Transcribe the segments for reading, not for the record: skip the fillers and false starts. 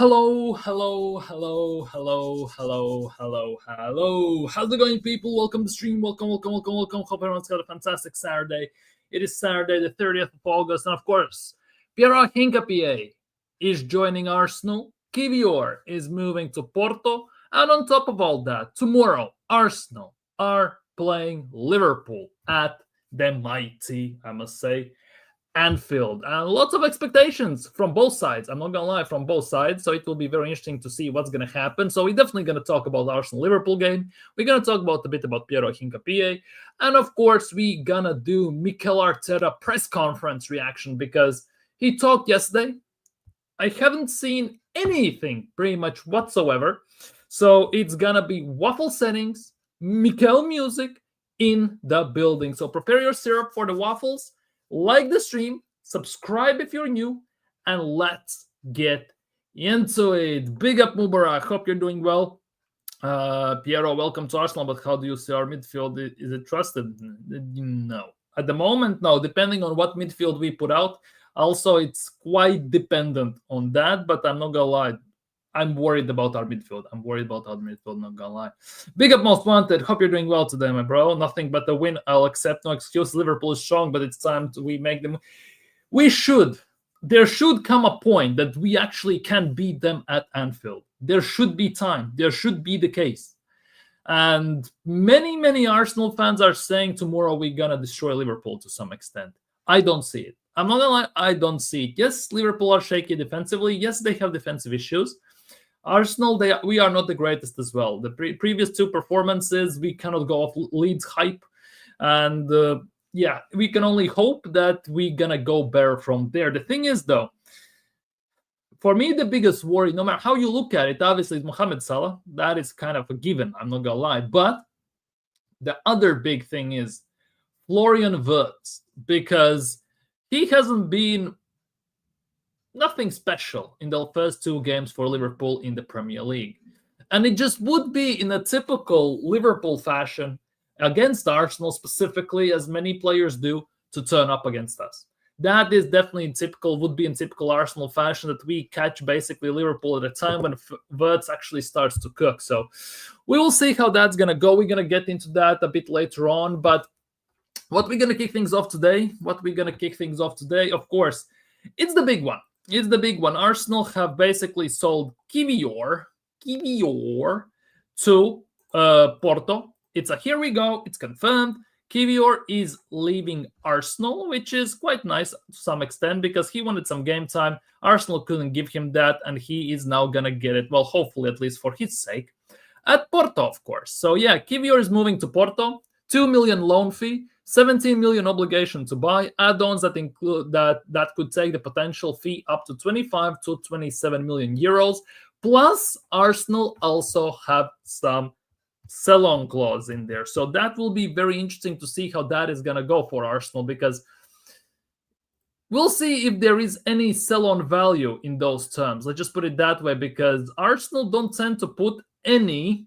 Hello, hello, hello, hello, hello, hello, hello. How's it going, people? Welcome to the stream. Welcome. Hope everyone's got a fantastic Saturday. It is Saturday, the 30th of August. And of course, Piero Hincapié is joining Arsenal. Kivior is moving to Porto. And on top of all that, tomorrow, Arsenal are playing Liverpool at the mighty, I must say, Anfield, and lots of expectations from both sides. I'm not gonna lie, from both sides. So it will be very interesting to see what's gonna happen. So we're definitely gonna talk about the Arsenal Liverpool game. We're gonna talk about a bit about Piero Hincapié, and of course we're gonna do Mikel Arteta press conference reaction because he talked yesterday. I haven't seen anything pretty much whatsoever. So it's gonna be waffle settings, Mikel music in the building. So prepare your syrup for the waffles. Like the stream, subscribe if you're new, and let's get into it. Big up Mubarak, hope you're doing well. Piero, welcome to Arsenal, but how do you see our midfield? Is it trusted? No. At the moment, no, depending on what midfield we put out. Also, it's quite dependent on that, but I'm not gonna lie. I'm worried about our midfield. Not gonna lie. Big up Most Wanted. Hope you're doing well today, my bro. Nothing but a win. I'll accept. No excuse. Liverpool is strong, but it's time we make them. There should come a point that we actually can beat them at Anfield. There should be time. There should be the case. And many Arsenal fans are saying tomorrow we're gonna destroy Liverpool to some extent. I don't see it. I'm not gonna lie. I don't see it. Yes, Liverpool are shaky defensively. Yes, they have defensive issues. Arsenal, we are not the greatest as well. The previous two performances, we cannot go off Leeds hype. And we can only hope that we're going to go better from there. The thing is, though, for me, the biggest worry, no matter how you look at it, obviously, is Mohamed Salah. That is kind of a given. I'm not going to lie. But the other big thing is Florian Wirtz, because he hasn't been nothing special in the first two games for Liverpool in the Premier League. And it just would be in a typical Liverpool fashion against Arsenal specifically, as many players do, to turn up against us. That is definitely would be in typical Arsenal fashion, that we catch basically Liverpool at a time when Wirtz actually starts to cook. So we will see how that's going to go. We're going to get into that a bit later on. But what we're going to kick things off today, of course, it's the big one. Arsenal have basically sold Kivior to Porto. It's a here we go. It's confirmed. Kivior is leaving Arsenal, which is quite nice to some extent because he wanted some game time. Arsenal couldn't give him that, and he is now going to get it, well, hopefully at least for his sake, at Porto, of course. So yeah, Kivior is moving to Porto. 2 million loan fee. 17 million obligation to buy, add-ons that include that could take the potential fee up to 25 to 27 million euros. Plus, Arsenal also have some sell-on clause in there. So that will be very interesting to see how that is going to go for Arsenal, because we'll see if there is any sell-on value in those terms. Let's just put it that way, because Arsenal don't tend to put any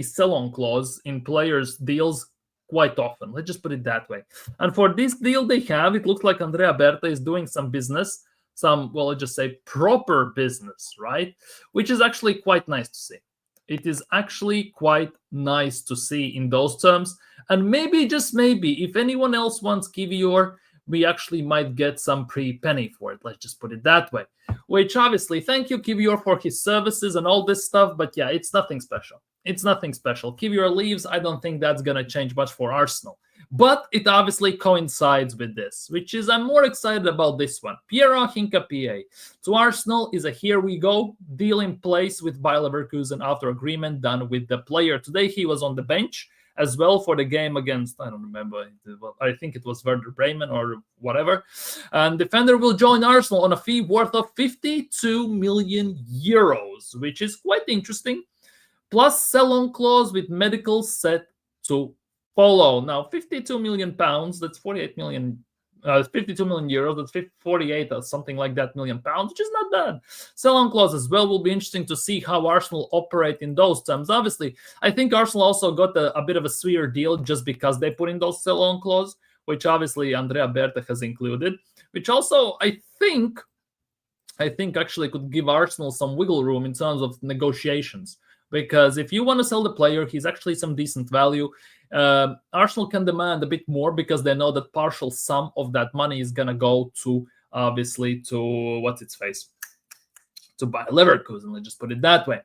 sell-on clause in players' deals quite often. Let's just put it that way. And for this deal they have, it looks like Andrea Berta is doing some business, let's just say proper business, right? Which is actually quite nice to see. It is actually quite nice to see in those terms. And maybe, just maybe, if anyone else wants Kivior, we actually might get some pre-penny for it. Let's just put it that way. Which obviously, thank you, Kivior, for his services and all this stuff. But yeah, it's nothing special. Kivior leaves. I don't think that's going to change much for Arsenal. But it obviously coincides with this, which is I'm more excited about this one. Piero Hincapié to Arsenal is a here we go deal in place with Bayer Leverkusen after agreement done with the player. Today he was on the bench as well for the game against, I don't remember, I think it was Werder Bremen or whatever. And defender will join Arsenal on a fee worth of 52 million euros, which is quite interesting. Plus sell-on clause with medical set to follow. Now, 52 million pounds, that's 48 million 52 million euros, that's 48 or something like that million pounds, which is not bad. Sell-on clause as well will be interesting to see how Arsenal operate in those terms. Obviously, I think Arsenal also got a bit of a sweeter deal just because they put in those sell-on clause, which obviously Andrea Berta has included, which also I think I think actually could give Arsenal some wiggle room in terms of negotiations. Because if you want to sell the player, he's actually some decent value. Arsenal can demand a bit more because they know that partial sum of that money is going to go to, obviously, to what's its face? To buy Leverkusen, let's just put it that way.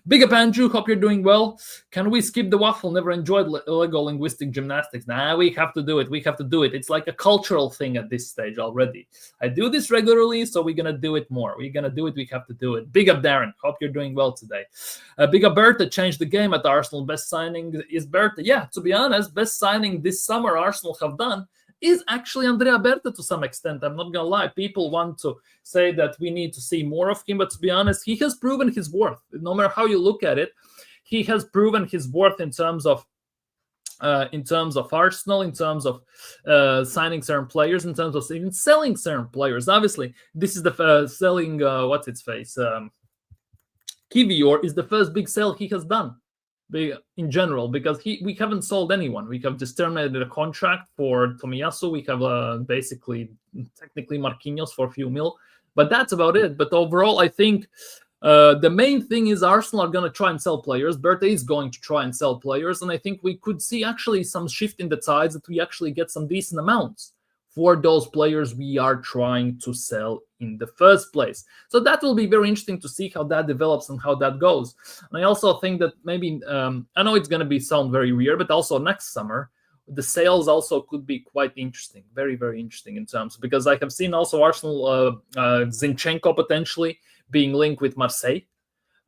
Big up, Andrew. Hope you're doing well. Can we skip the waffle? Never enjoyed Lego linguistic gymnastics. Nah, we have to do it. We have to do it. It's like a cultural thing at this stage already. I do this regularly, so we're going to do it more. We're going to do it. We have to do it. Big up, Darren. Hope you're doing well today. Big up, Bertha. Changed the game at Arsenal. Best signing is Bertha. Yeah, to be honest, best signing this summer Arsenal have done is actually Andrea Berta to some extent. I'm not going to lie. People want to say that we need to see more of him, but to be honest, he has proven his worth. No matter how you look at it, he has proven his worth in terms of Arsenal, in terms of signing certain players, in terms of even selling certain players. Obviously, this is the selling, what's its face? Kivior is the first big sale he has done in general, because we haven't sold anyone. We have just terminated a contract for Tomiyasu. We have basically technically Marquinhos for a few mil, but that's about it. But overall, I think the main thing is Arsenal are going to try and sell players. Berta is going to try and sell players, and I think we could see actually some shift in the tides, that we actually get some decent amounts for those players we are trying to sell in the first place. So that will be very interesting to see how that develops and how that goes. And I also think that maybe, I know it's going to sound very weird, but also next summer, the sales also could be quite interesting. Very, very interesting in terms, because I have seen also Arsenal, Zinchenko potentially being linked with Marseille.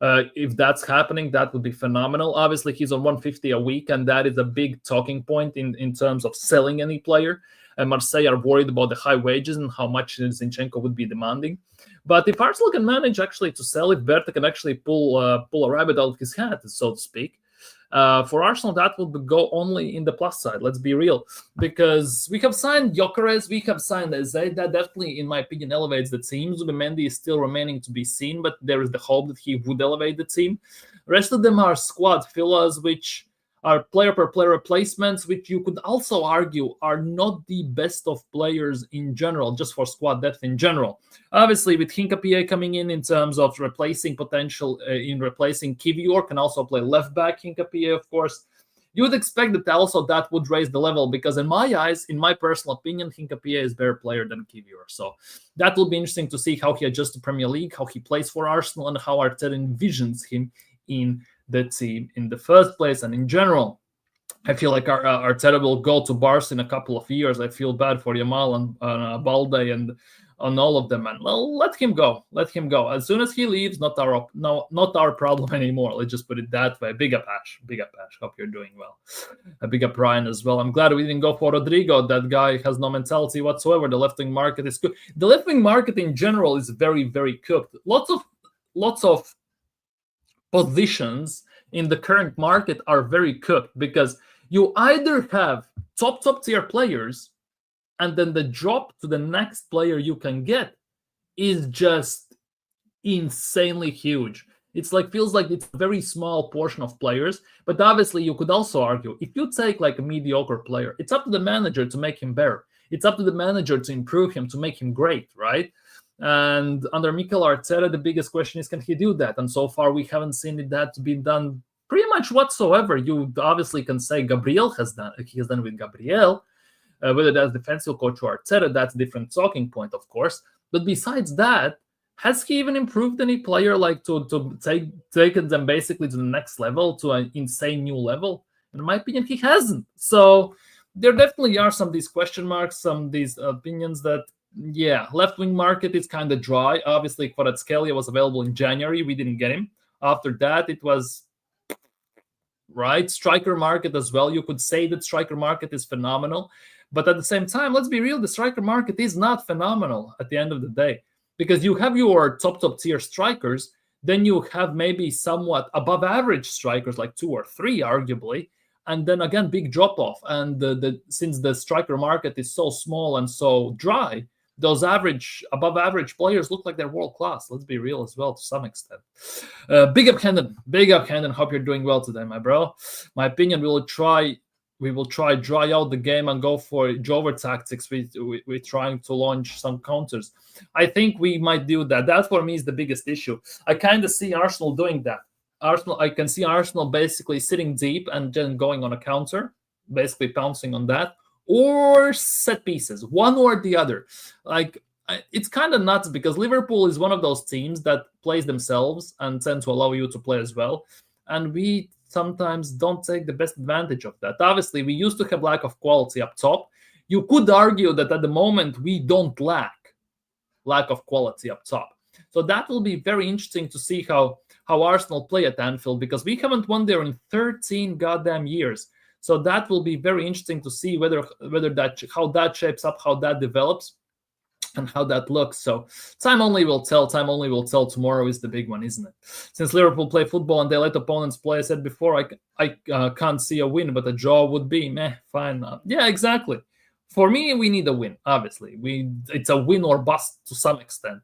If that's happening, that would be phenomenal. Obviously, he's on 150 a week, and that is a big talking point in terms of selling any player. And Marseille are worried about the high wages and how much Zinchenko would be demanding. But if Arsenal can manage actually to sell, if Berta can actually pull a rabbit out of his hat, so to speak, for Arsenal, that will go only in the plus side. Let's be real. Because we have signed Gyökeres, we have signed Eze. That definitely, in my opinion, elevates the team. Zubimendi is still remaining to be seen, but there is the hope that he would elevate the team. The rest of them are squad fillers, which are player-per-player replacements, which you could also argue are not the best of players in general, just for squad depth in general. Obviously, with Hincapié coming in terms of replacing potential, in replacing Kivior, can also play left-back Hincapié, of course. You would expect that also that would raise the level, because in my eyes, in my personal opinion, Hincapié is a better player than Kivior. So that will be interesting to see how he adjusts to Premier League, how he plays for Arsenal, and how Arteta envisions him in the team in the first place. And in general, I feel like Arteta will go to Barca in a couple of years. I feel bad for Yamal and Balde and on all of them. And well, let him go. Let him go. As soon as he leaves, not our problem anymore. Let's just put it that way. Big up, Ash. Big up, Ash. Hope you're doing well. Big up, Ryan, as well. I'm glad we didn't go for Rodrigo. That guy has no mentality whatsoever. The left-wing market is good. The left-wing market in general is very, very cooked. Lots of positions in the current market are very cooked, because you either have top tier players, and then the drop to the next player you can get is just insanely huge. It's like, feels like it's a very small portion of players. But obviously you could also argue, if you take like a mediocre player, it's up to the manager to make him better. It's up to the manager to improve him, to make him great, right? And under Mikel Arteta, the biggest question is, can he do that? And so far, we haven't seen that to be done pretty much whatsoever. You obviously can say Gabriel has done. He has done with Gabriel. Whether that's defensive coach or Arteta, that's a different talking point, of course. But besides that, has he even improved any player, like to take them basically to the next level, to an insane new level? In my opinion, he hasn't. So there definitely are some of these question marks, some of these opinions that, yeah, left-wing market is kind of dry. Obviously, Kvaratskhelia was available in January. We didn't get him. After that, it was right. Striker market as well. You could say that striker market is phenomenal. But at the same time, let's be real, the striker market is not phenomenal at the end of the day. Because you have your top tier strikers, then you have maybe somewhat above average strikers, like 2 or 3, arguably. And then again, big drop off. And since the striker market is so small and so dry, those above average players look like they're world class. Let's be real as well, to some extent. Big up, Hendon. Big up, Hendon. Hope you're doing well today, my bro. My opinion, we will try we will try dry out the game and go for Jover tactics. We're trying to launch some counters. I think we might do that. That for me is the biggest issue. I kind of see Arsenal doing that. I can see Arsenal basically sitting deep and then going on a counter, basically pouncing on that, or set pieces, one or the other. Like, it's kind of nuts because Liverpool is one of those teams that plays themselves and tend to allow you to play as well. And we sometimes don't take the best advantage of that. Obviously, we used to have lack of quality up top. You could argue that at the moment we don't lack of quality up top. So that will be very interesting to see how Arsenal play at Anfield, because we haven't won there in 13 goddamn years. So that will be very interesting to see how that shapes up, how that develops, and how that looks. So time only will tell. Tomorrow is the big one, isn't it? Since Liverpool play football and they let opponents play, I said before, I can't see a win, but a draw would be fine. Yeah, exactly. For me, we need a win. Obviously, it's a win or bust to some extent.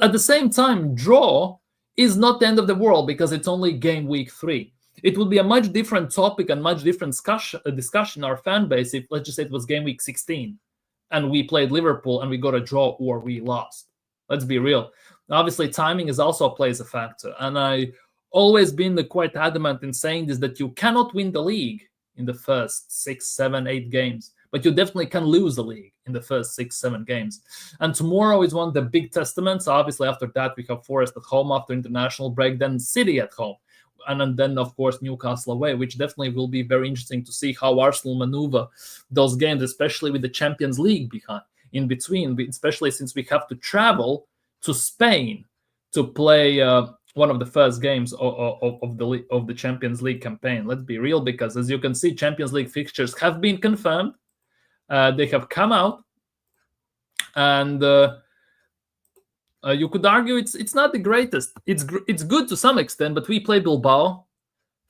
At the same time, draw is not the end of the world because it's only game week 3. It would be a much different topic and much different discussion in our fan base if, let's just say, it was game week 16 and we played Liverpool and we got a draw or we lost. Let's be real. Obviously, timing also plays a factor. And I always been quite adamant in saying this, that you cannot win the league in the first 6, 7, 8 games, but you definitely can lose the league in the first 6, 7 games. And tomorrow is one of the big testaments. Obviously, after that, we have Forest at home after international break, then City at home. And then, of course, Newcastle away, which definitely will be very interesting to see how Arsenal maneuver those games, especially with the Champions League in between, especially since we have to travel to Spain to play one of the first games of the Champions League campaign. Let's be real, because as you can see, Champions League fixtures have been confirmed. They have come out, and you could argue it's not the greatest. It's good to some extent, but we play Bilbao.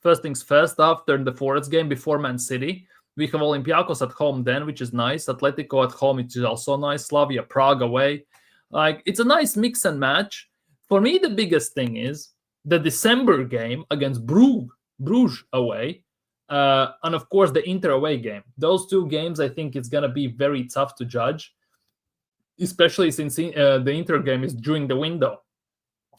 First things first, after the Forest game, before Man City. We have Olympiacos at home then, which is nice. Atletico at home, which is also nice. Slavia Prague away. Like, it's a nice mix and match. For me, the biggest thing is the December game against Bruges away. And of course, the Inter away game. Those 2 games, I think it's going to be very tough to judge, especially since the Inter game is during the window.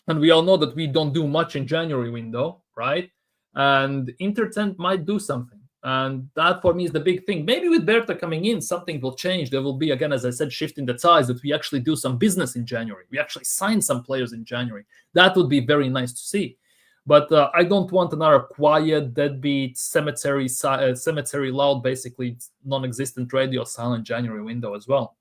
And we all know that we don't do much in January window, right? And Inter might do something. And that, for me, is the big thing. Maybe with Berta coming in, something will change. There will be, again, as I said, shifting the ties, that we actually do some business in January. We actually sign some players in January. That would be very nice to see. But I don't want another quiet, deadbeat, cemetery loud, basically non-existent radio silent January window as well.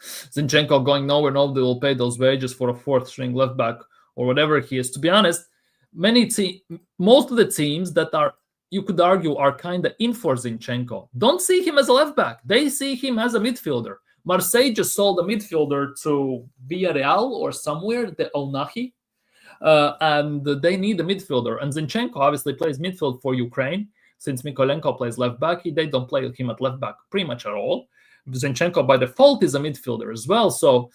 Zinchenko going nowhere. Nobody will pay those wages for a 4th-string left back or whatever he is. To be honest, most of the teams that are, you could argue, are kind of in for Zinchenko don't see him as a left back. They see him as a midfielder. Marseille just sold a midfielder to Villarreal or somewhere, the Onahi. And they need a midfielder. And Zinchenko obviously plays midfield for Ukraine. Since Mykolenko plays left back, they don't play him at left back pretty much at all. Zinchenko by default is a midfielder as well. So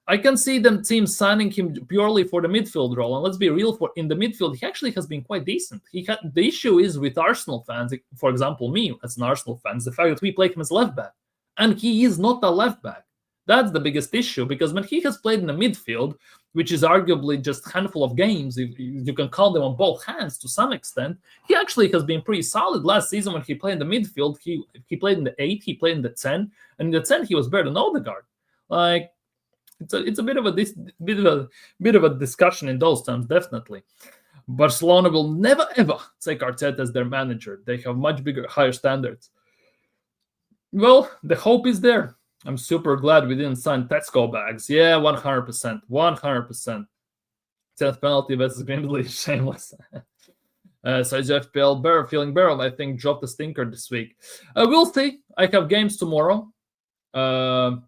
I can see them teams signing him purely for the midfield role. And let's be real, in the midfield, he actually has been quite decent. The issue is with Arsenal fans, for example, me as an Arsenal fan, is the fact that we play him as left back. And he is not a left back. That's the biggest issue, because when he has played in the midfield, which is arguably just a handful of games, if you can count them on both hands to some extent, he actually has been pretty solid. Last season when he played in the midfield, he played in the 8, he played in the 10, and in the 10 he was better than Odegaard. Like, it's a bit of a discussion in those terms, definitely. Barcelona will never ever take Arteta as their manager. They have much higher standards. Well, the hope is there. I'm super glad we didn't sign Tesco bags. Yeah, 100%. 100%. 10th penalty versus Grimsley, shameless. So FPL feeling barrel, I think, dropped a stinker this week. We'll see. I have games tomorrow. I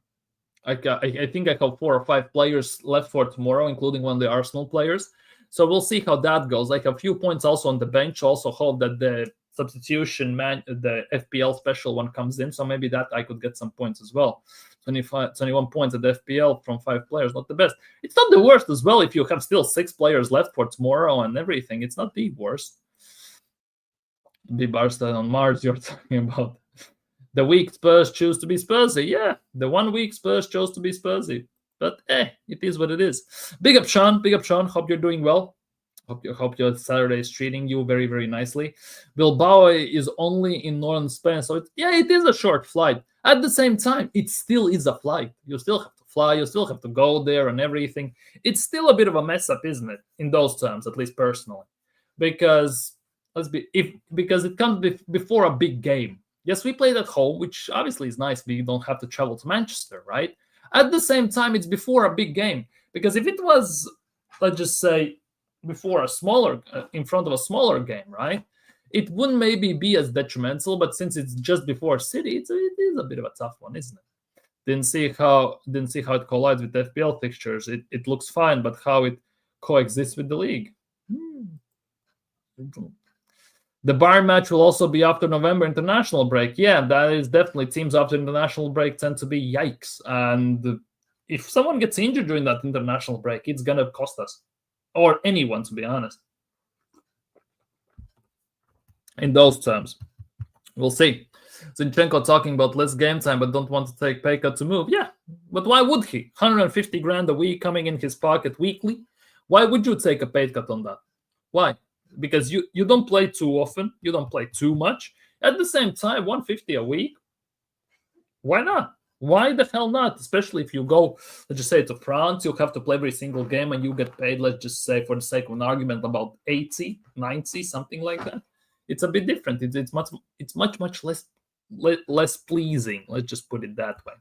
think I have 4 or 5 players left for tomorrow, including one of the Arsenal players. So we'll see how that goes. I have a few points also on the bench. Also hope that the substitution the FPL special one comes in. So maybe that I could get some points as well. 21 points at the FPL from 5 players. Not the best. It's not the worst as well if you have still 6 players left for tomorrow and everything. It's not the worst. Be Barstow on Mars. You're talking about the week Spurs choose to be Spursy. Yeah, the 1 week Spurs chose to be Spursy. But it is what it is. Big up, Sean. Big up, Sean. Hope you're doing well. Hope your Saturday is treating you very, very nicely. Bilbao is only in northern Spain, so it is a short flight. At the same time, it still is a flight. You still have to fly. You still have to go there and everything. It's still a bit of a mess up, isn't it? In those terms, at least personally, because because it comes before a big game. Yes, we played at home, which obviously is nice. We don't have to travel to Manchester, right? At the same time, it's before a big game. Because if it was, let's just say, before a smaller, in front of a smaller game, right? It wouldn't maybe be as detrimental, but since it's just before City, it is a bit of a tough one, isn't it? Didn't see how it collides with FPL fixtures. It looks fine, but how it coexists with the league. The Bayern match will also be after November international break. Yeah, that is definitely teams after international break tend to be yikes. And if someone gets injured during that international break, it's going to cost us. Or anyone, to be honest. In those terms. We'll see. Zinchenko talking about less game time but don't want to take pay cut to move. Yeah, but why would he? 150 grand a week coming in his pocket weekly. Why would you take a pay cut on that? Why? Because you don't play too often. You don't play too much. At the same time, 150 a week. Why not? Why the hell not? Especially if you go, let's just say, to France, you'll have to play every single game and you get paid, let's just say, for the sake of an argument, about 80, 90, something like that. It's a bit different. It's much less pleasing. Let's just put it that way.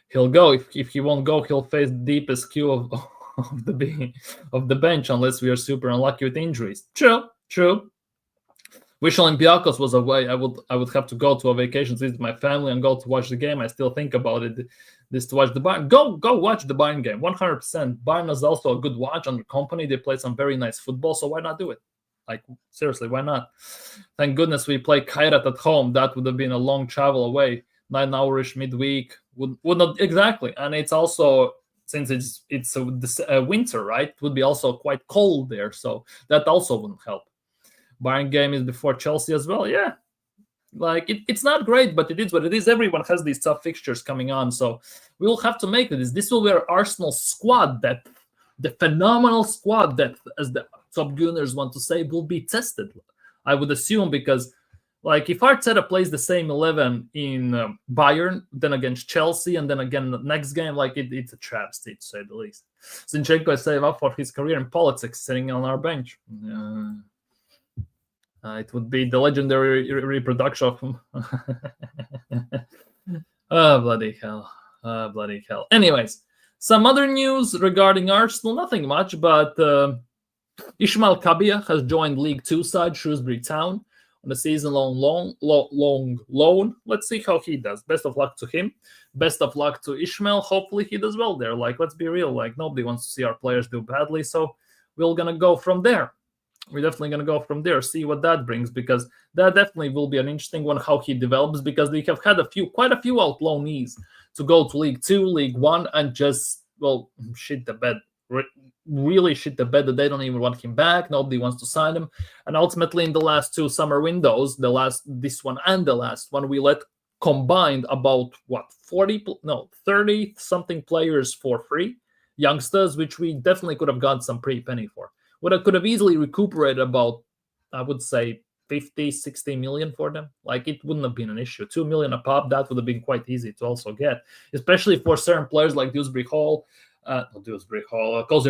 He'll go. If he won't go, he'll face the deepest queue of the bench unless we are super unlucky with injuries. True. Wish Olympiacos was away. I would have to go to a vacation to visit my family and go to watch the game. I still think about it. This to watch the Bayern. Go watch the Bayern game. 100%. Bayern is also a good watch under company. They play some very nice football, so why not do it? Like, seriously, why not? Thank goodness we play Kairat at home. That would have been a long travel away. 9 hours midweek. Would not exactly. And it's also, since it's winter, right? It would be also quite cold there. So that also wouldn't help. Bayern game is before Chelsea as well. Yeah. Like, it's not great, but it is what it is. Everyone has these tough fixtures coming on. So we'll have to make this. This will be our Arsenal squad depth. The phenomenal squad depth, as the top Gunners want to say, will be tested, I would assume, because like if Arteta plays the same 11 in Bayern, then against Chelsea, and then again the next game, like it's a travesty, to say the least. Zinchenko is saving up for his career in politics, sitting on our bench. It would be the legendary reproduction of him. Oh, bloody hell. Anyways, some other news regarding Arsenal, nothing much, but Ismail Kabia has joined League 2 side Shrewsbury Town on a season-long loan. Let's see how he does. Best of luck to him. Best of luck to Ishmael. Hopefully he does well there. Like, let's be real. Like, nobody wants to see our players do badly, so we're going to go from there. We're definitely going to go from there, see what that brings, because that definitely will be an interesting one, how he develops, because they have had quite a few outloanees to go to League 2, League 1, and just, well, shit the bed. Really shit the bed that they don't even want him back. Nobody wants to sign him. And ultimately, in the last 2 summer windows, this one and the last one, we let combined about, 30-something players for free, youngsters, which we definitely could have gotten some pretty penny for. Could have easily recuperated about, I would say, 50, 60 million for them. Like, it wouldn't have been an issue. 2 million a pop, that would have been quite easy to also get, especially for certain players like Kozer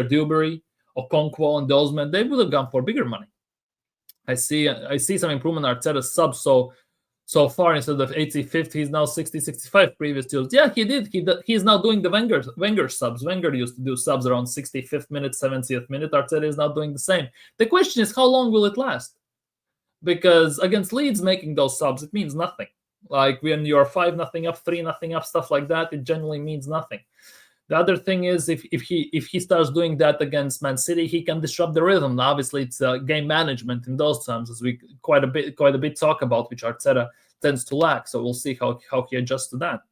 Dewberry, Okonkwo, and those men. They would have gone for bigger money. I see some improvement in Arteta's subs. So far, instead of 80-50, he's now 60-65 previous deals. Yeah, he did. He's now doing the Wenger subs. Wenger used to do subs around 65th minute, 70th minute. Arteta is now doing the same. The question is, how long will it last? Because against Leeds, making those subs, it means nothing. Like, when you're 5-0 up, 3-0 up, stuff like that, it generally means nothing. The other thing is, if he starts doing that against Man City, he can disrupt the rhythm. Now, obviously, it's game management in those terms, as we quite a bit talk about, which Arteta tends to lack. So we'll see how he adjusts to that.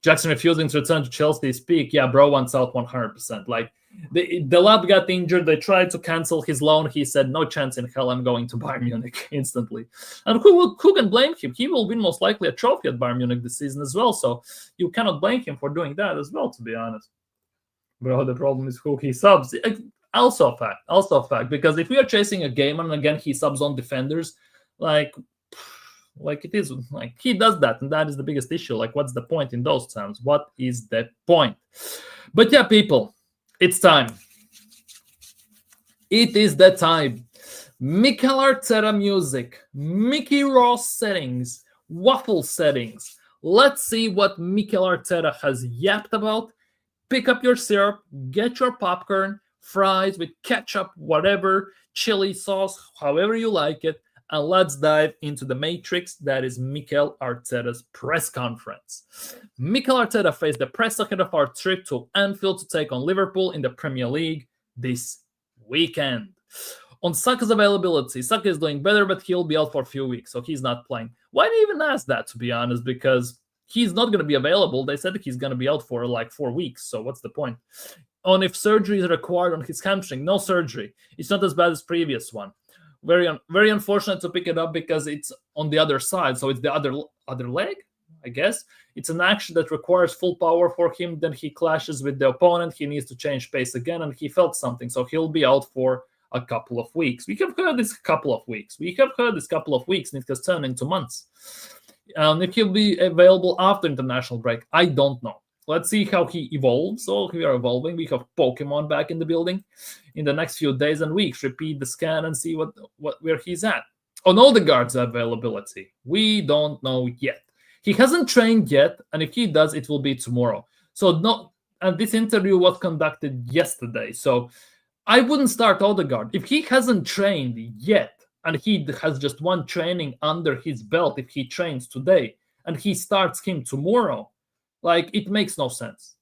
Jackson refusing to return to Chelsea's peak. Yeah, bro wants out 100%. Like, the lad got injured. They tried to cancel his loan. He said, no chance in hell I'm going to Bayern Munich instantly. And who can blame him? He will win most likely a trophy at Bayern Munich this season as well. So you cannot blame him for doing that as well, to be honest. Bro, the problem is who he subs. Also a fact. Because if we are chasing a game and again he subs on defenders, like it is, like, he does that, and that is the biggest issue. Like, what's the point in those terms? What is the point? But yeah, people, it's time. It is the time. Mikel Arteta music, Mickey Ross settings, waffle settings. Let's see what Mikel Arteta has yapped about. Pick up your syrup, get your popcorn, fries with ketchup, whatever, chili sauce, however you like it, and let's dive into the matrix that is Mikel Arteta's press conference. Mikel Arteta faced the press ahead of our trip to Anfield to take on Liverpool in the Premier League this weekend. On Saka's availability, Saka is doing better, but he'll be out for a few weeks, so he's not playing. Why do you even ask that, to be honest? Because he's not going to be available. They said he's going to be out for like 4 weeks, so what's the point? On if surgery is required on his hamstring, no surgery. It's not as bad as previous one. Very unfortunate to pick it up because it's on the other side, so it's the other leg, I guess. It's an action that requires full power for him. Then he clashes with the opponent. He needs to change pace again, and he felt something, so he'll be out for a couple of weeks. We have heard this couple of weeks. And it has turned into months. If he'll be available after international break, I don't know. Let's see how he evolves. So we are evolving. We have Pokemon back in the building. In the next few days and weeks, repeat the scan and see where he's at. On Odegaard's availability, we don't know yet. He hasn't trained yet, and if he does, it will be tomorrow. And this interview was conducted yesterday, so I wouldn't start Odegaard. If he hasn't trained yet, and he has just one training under his belt, if he trains today, and he starts him tomorrow, like, it makes no sense.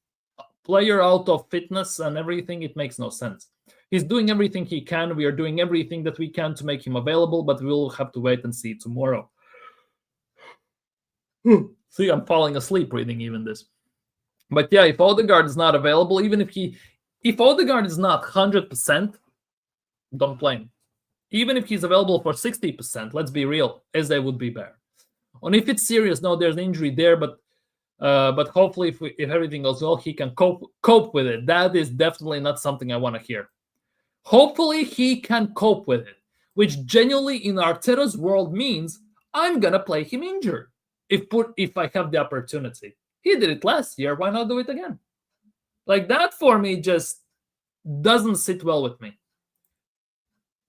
Player out of fitness and everything, it makes no sense. He's doing everything he can. We are doing everything that we can to make him available, but we'll have to wait and see tomorrow. See, I'm falling asleep reading even this. But yeah, if Odegaard is not available, even if Odegaard is not 100%, don't play him. Even if he's available for 60%, let's be real, Eze would be better. And if it's serious, no, there's an injury there, but hopefully if everything goes well, he can cope with it. That is definitely not something I want to hear. Hopefully he can cope with it, which genuinely in Arteta's world means I'm going to play him injured if I have the opportunity. He did it last year. Why not do it again? Like, that for me just doesn't sit well with me.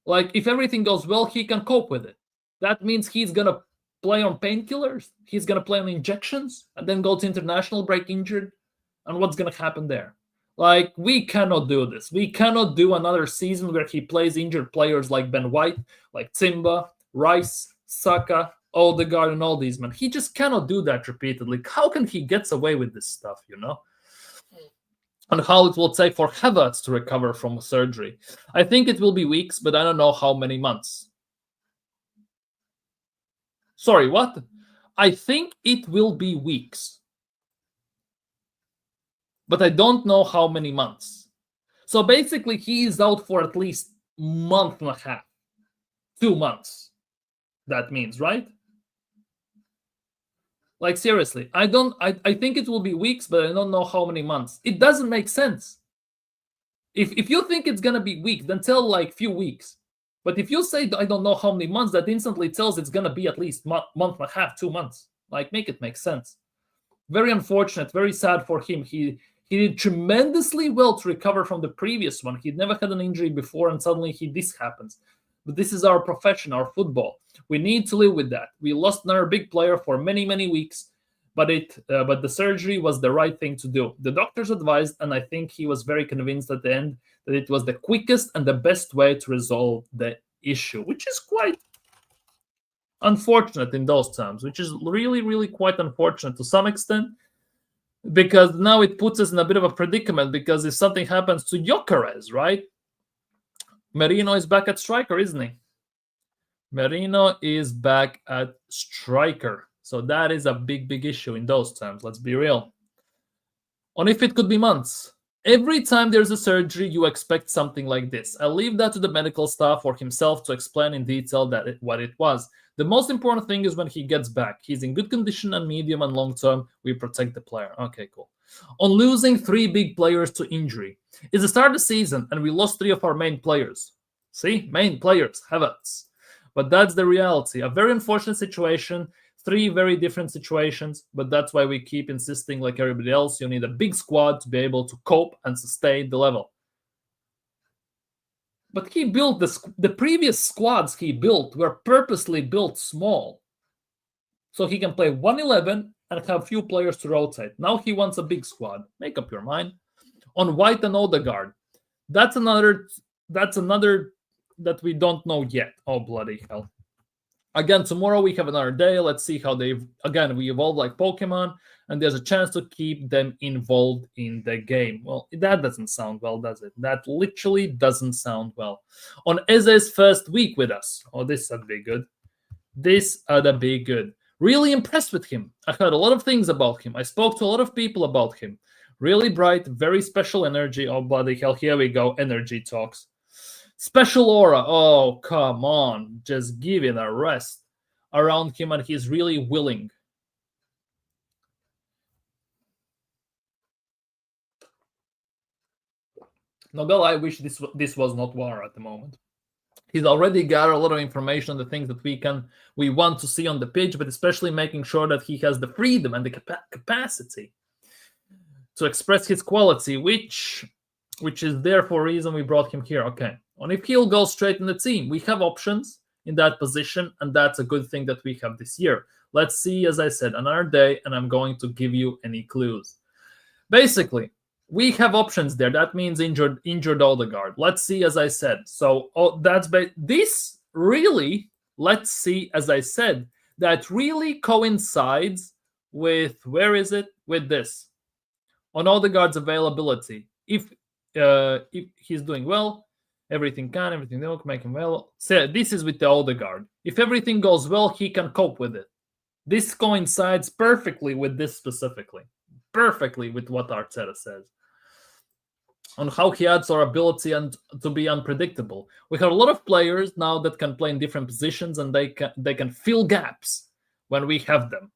Like, if everything goes well, he can cope with it. That means he's going to play on painkillers. He's going to play on injections and then go to international break injured. And what's going to happen there? Like, we cannot do this. We cannot do another season where he plays injured players like Ben White, like Timba, Rice, Saka, Odegaard, and all these men. He just cannot do that repeatedly. How can he get away with this stuff, And how it will take for Havertz to recover from surgery. I think it will be weeks, but I don't know how many months. Sorry, what? I think it will be weeks. But I don't know how many months. So basically, he is out for at least a month and a half. 2 months. That means, right? Like, seriously, I think it will be weeks, but I don't know how many months. It doesn't make sense. If you think it's going to be weeks, then tell like few weeks. But if you say I don't know how many months, that instantly tells it's going to be at least month and a half, 2 months. Like, make it make sense. Very unfortunate, very sad for him. He did tremendously well to recover from the previous one. He'd never had an injury before, and suddenly this happens. But this is our profession, our football. We need to live with that. We lost another big player for many, many weeks, but the surgery was the right thing to do. The doctors advised, and I think he was very convinced at the end that it was the quickest and the best way to resolve the issue, which is quite unfortunate in those terms, which is really, really quite unfortunate to some extent, because now it puts us in a bit of a predicament, because if something happens to Gyökeres, right? Merino is back at striker, isn't he? Merino is back at striker. So that is a big, big issue in those terms. Let's be real. On if it could be months. Every time there's a surgery, you expect something like this. I leave that to the medical staff or himself to explain in detail what it was. The most important thing is when he gets back. He's in good condition and medium and long term. We protect the player. Okay, cool. On losing 3 big players to injury. It's the start of the season and we lost 3 of our main players. See? Main players. Havertz. But that's the reality. A very unfortunate situation. 3 very different situations, but that's why we keep insisting, like everybody else, you need a big squad to be able to cope and sustain the level. But he built the previous squads he built were purposely built small. So he can play 1-11 and have few players to rotate. Now he wants a big squad. Make up your mind. On White and Odegaard, that's another that we don't know yet. Oh, bloody hell. Again, tomorrow we have another day. Let's see how we evolve like Pokemon, and there's a chance to keep them involved in the game. Well, that doesn't sound well, does it? That literally doesn't sound well. On Eze's first week with us. Oh, this would be good. This would be good. Really impressed with him. I heard a lot of things about him. I spoke to a lot of people about him. Really bright, very special energy. Oh, bloody hell, here we go. Energy talks. Special aura. Oh, come on. Just give it a rest around him, and he's really willing. Nogel, I wish this was not war at the moment. He's already gathered a lot of information on the things that we want to see on the pitch, but especially making sure that he has the freedom and the capacity to express his quality, which is there for a reason we brought him here. Okay. And if he'll go straight in the team, we have options in that position, and that's a good thing that we have this year. Let's see, as I said, another day, and I'm going to give you any clues. Basically, we have options there. That means injured Odegaard. Let's see, as I said. So this really, let's see, as I said, that really coincides with, where is it? With this. On Odegaard's availability. If he's doing well, everything will make him well. So this is with the Odegaard. If everything goes well, he can cope with it. This coincides perfectly with this specifically. Perfectly with what Arteta says. On how he adds our ability and to be unpredictable. We have a lot of players now that can play in different positions, and they can fill gaps when we have them.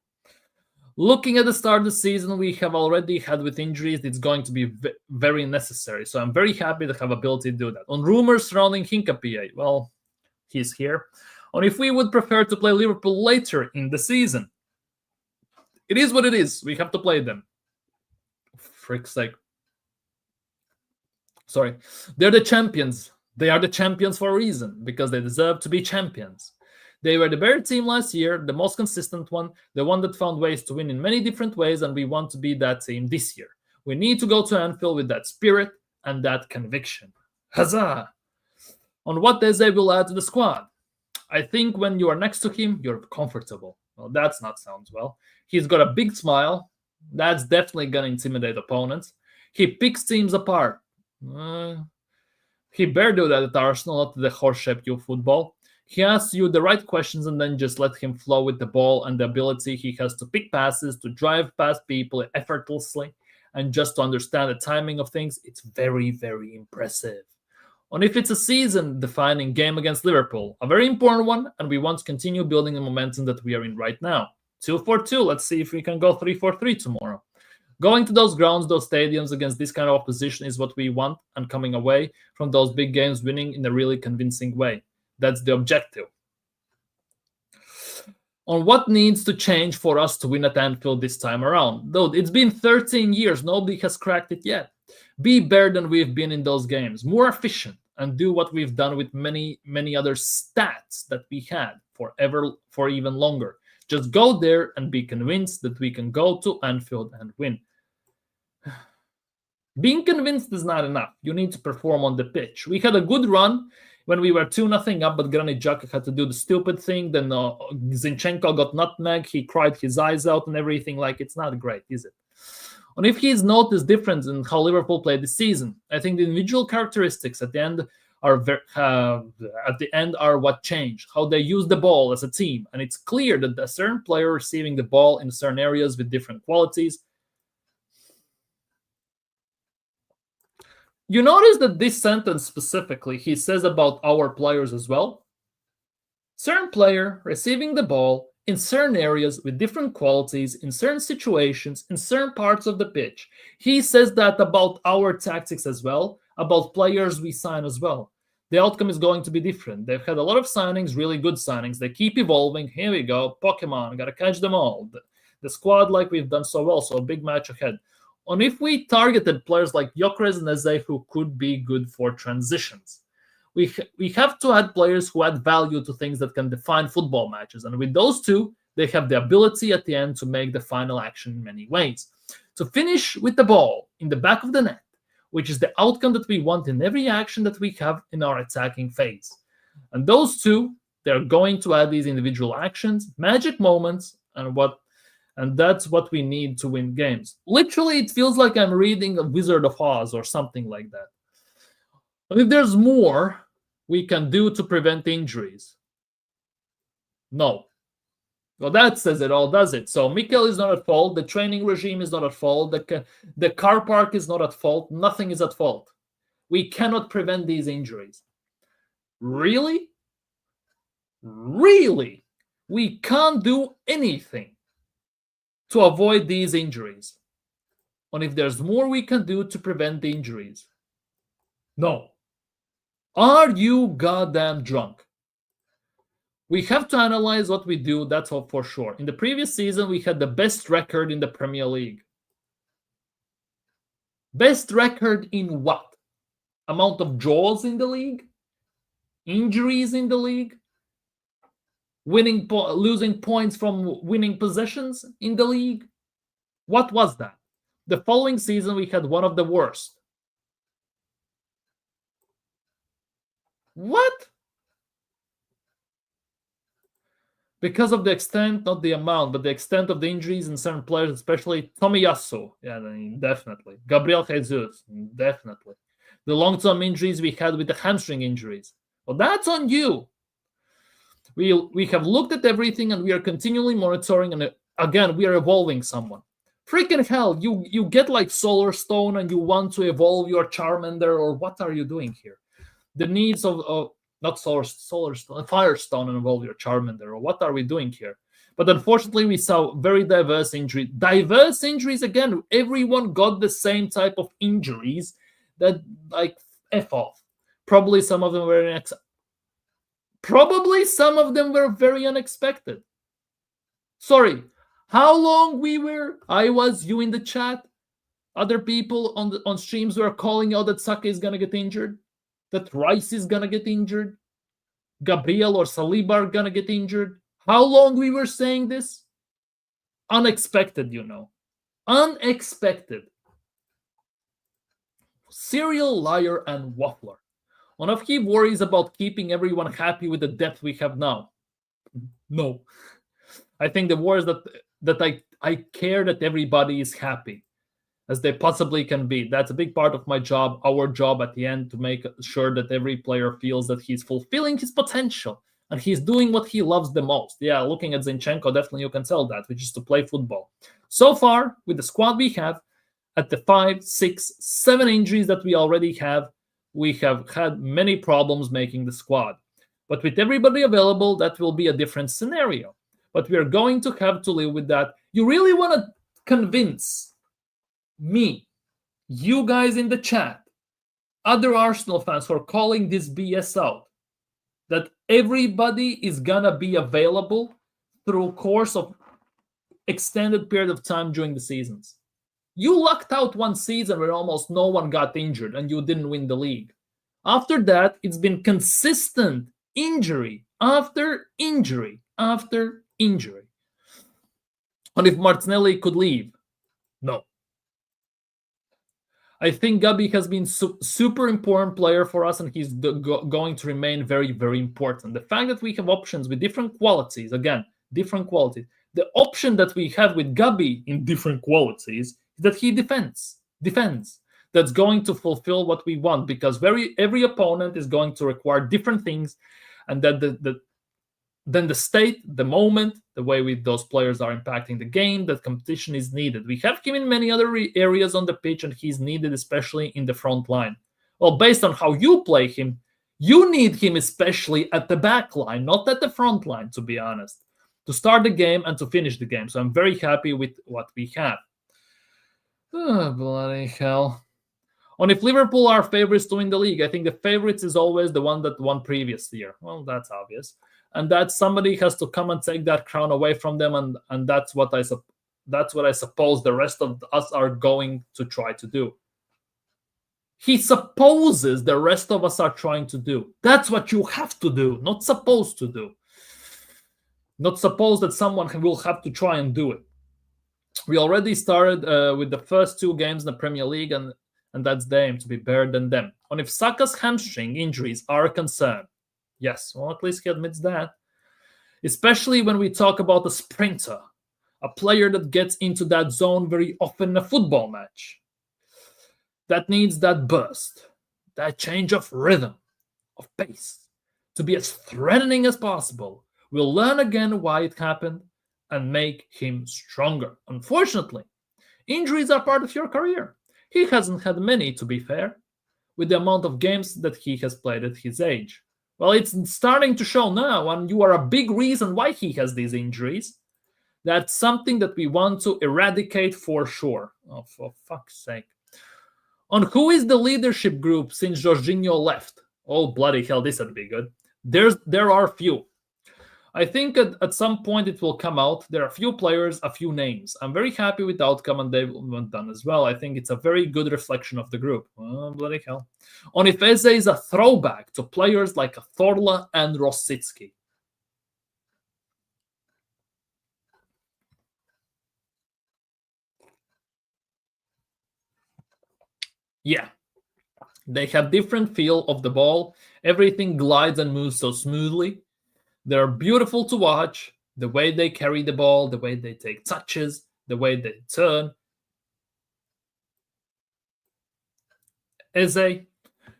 Looking at the start of the season, we have already had with injuries, it's going to be very necessary. So I'm very happy to have ability to do that. On rumors surrounding Hincapié, well, he's here. On if we would prefer to play Liverpool later in the season. It is what it is. We have to play them. Frick's sake. Sorry. They're the champions. They are the champions for a reason, because they deserve to be champions. They were the better team last year, the most consistent one, the one that found ways to win in many different ways, and we want to be that team this year. We need to go to Anfield with that spirit and that conviction. Huzzah! On what Eze will add to the squad. I think when you are next to him, you're comfortable. Well, that's not sounds well. He's got a big smile. That's definitely going to intimidate opponents. He picks teams apart. He better do that at Arsenal, not the horse-shaped youth football. He asks you the right questions and then just let him flow with the ball and the ability he has to pick passes, to drive past people effortlessly, and just to understand the timing of things. It's very, very impressive. And if it's a season-defining game against Liverpool, a very important one, and we want to continue building the momentum that we are in right now. 2-4-2, let's see if we can go 3-4-3 tomorrow. Going to those grounds, those stadiums against this kind of opposition is what we want, and coming away from those big games winning in a really convincing way. That's the objective. On what needs to change for us to win at Anfield this time around? Though it's been 13 years, nobody has cracked it yet. Be better than we've been in those games, more efficient, and do what we've done with many, many other stats that we had for even longer. Just go there and be convinced that we can go to Anfield and win. Being convinced is not enough. You need to perform on the pitch. We had a good run when we were 2-0 up, but Granit Xhaka had to do the stupid thing. Then Zinchenko got nutmeg. He cried his eyes out and everything. Like, it's not great, is it? And if he's noticed difference in how Liverpool played this season, I think the individual characteristics at the end are what change, how they use the ball as a team. And it's clear that a certain player receiving the ball in certain areas with different qualities. You notice that this sentence specifically, he says about our players as well. Certain player receiving the ball in certain areas with different qualities, in certain situations, in certain parts of the pitch. He says that about our tactics as well, about players we sign as well. The outcome is going to be different. They've had a lot of signings, really good signings. They keep evolving. Here we go, Pokemon, gotta catch them all. The squad, like we've done so well, so a big match ahead. And if we targeted players like Gyökeres and Eze, who could be good for transitions, we have to add players who add value to things that can define football matches. And with those two, they have the ability at the end to make the final action in many ways. To finish with the ball in the back of the net, which is the outcome that we want in every action that we have in our attacking phase. And those two, they're going to add these individual actions, magic moments, and that's what we need to win games. Literally, it feels like I'm reading a Wizard of Oz or something like that. But if there's more we can do to prevent injuries, no. Well, that says it all, does it? So Mikel is not at fault. The training regime is not at fault. The car park is not at fault. Nothing is at fault. We cannot prevent these injuries. Really? Really? We can't do anything to avoid these injuries. And if there's more we can do to prevent the injuries, no. Are you goddamn drunk? We have to analyze what we do, that's all for sure. In the previous season, we had the best record in the Premier League. Best record in what? Amount of draws in the league? Injuries in the league? Losing points from winning possessions in the league? What was that? The following season, we had one of the worst. What? Because of the extent, not the amount, but the extent of the injuries in certain players, especially Tomiyasu, yeah, definitely. Gabriel Jesus, definitely. The long-term injuries we had with the hamstring injuries. Well, that's on you. We have looked at everything and we are continually monitoring, and again, we are evolving someone. Freaking hell, you get like Solar Stone and you want to evolve your Charmander, or what are you doing here? The needs of not Solar Stone, Firestone, and evolve your Charmander, or what are we doing here? But unfortunately, we saw very diverse injuries. Diverse injuries, again, everyone got the same type of injuries that, like, F off. Probably some of them were very unexpected. Sorry, how long I was, you in the chat, other people on streams were calling out that Saka is going to get injured, that Rice is going to get injured, Gabriel or Saliba are going to get injured. How long we were saying this? Unexpected, Unexpected. Serial liar and waffler. One of he worries about keeping everyone happy with the depth we have now. No. I think the worry is that I care that everybody is happy as they possibly can be. That's a big part of my job, our job at the end, to make sure that every player feels that he's fulfilling his potential and he's doing what he loves the most. Yeah, looking at Zinchenko, definitely you can tell that, which is to play football. So far, with the squad we have, at the 5, 6, 7 injuries that we already have, we have had many problems making the squad. But with everybody available, that will be a different scenario. But we are going to have to live with that. You really want to convince me, you guys in the chat, other Arsenal fans who are calling this BS out, that everybody is gonna be available through a course of extended period of time during the seasons. You lucked out one season where almost no one got injured and you didn't win the league. After that, it's been consistent injury after injury after injury. And if Martinelli could leave, no. I think Gabi has been super important player for us, and he's going to remain very, very important. The fact that we have options with different qualities, again, different qualities. The option that we have with Gabi in different qualities is that he defends. That's going to fulfill what we want, because every opponent is going to require different things, and that then the state, the moment, the way those players are impacting the game, that competition is needed. We have him in many other areas on the pitch, and he's needed especially in the front line. Well, based on how you play him, you need him especially at the back line, not at the front line, to be honest, to start the game and to finish the game. So I'm very happy with what we have. Oh, bloody hell. On if Liverpool are favorites to win the league, I think the favorites is always the one that won previous year. Well, that's obvious. And that somebody has to come and take that crown away from them, and that's what I suppose the rest of us are going to try to do. He supposes the rest of us are trying to do. That's what you have to do, not supposed to do. Not suppose that someone will have to try and do it. We already started with the first 2 games in the Premier League, and that's the aim, to be better than them. On if Saka's hamstring injuries are a concern, yes, well, at least he admits that. Especially when we talk about a sprinter, a player that gets into that zone very often in a football match, that needs that burst, that change of rhythm, of pace, to be as threatening as possible. We'll learn again why it happened and make him stronger. Unfortunately, injuries are part of your career. He hasn't had many, to be fair, with the amount of games that he has played at his age. Well, it's starting to show now, and you are a big reason why he has these injuries. That's something that we want to eradicate for sure. Oh, for fuck's sake. On who is the leadership group since Jorginho left? Oh, bloody hell, this would be good. There are few. I think at some point it will come out. There are a few players, a few names. I'm very happy with the outcome, and they've done as well. I think it's a very good reflection of the group. Oh, bloody hell. On if Eze is a throwback to players like Thorla and Rosicki. Yeah. They have different feel of the ball. Everything glides and moves so smoothly. They're beautiful to watch, the way they carry the ball, the way they take touches, the way they turn. Eze,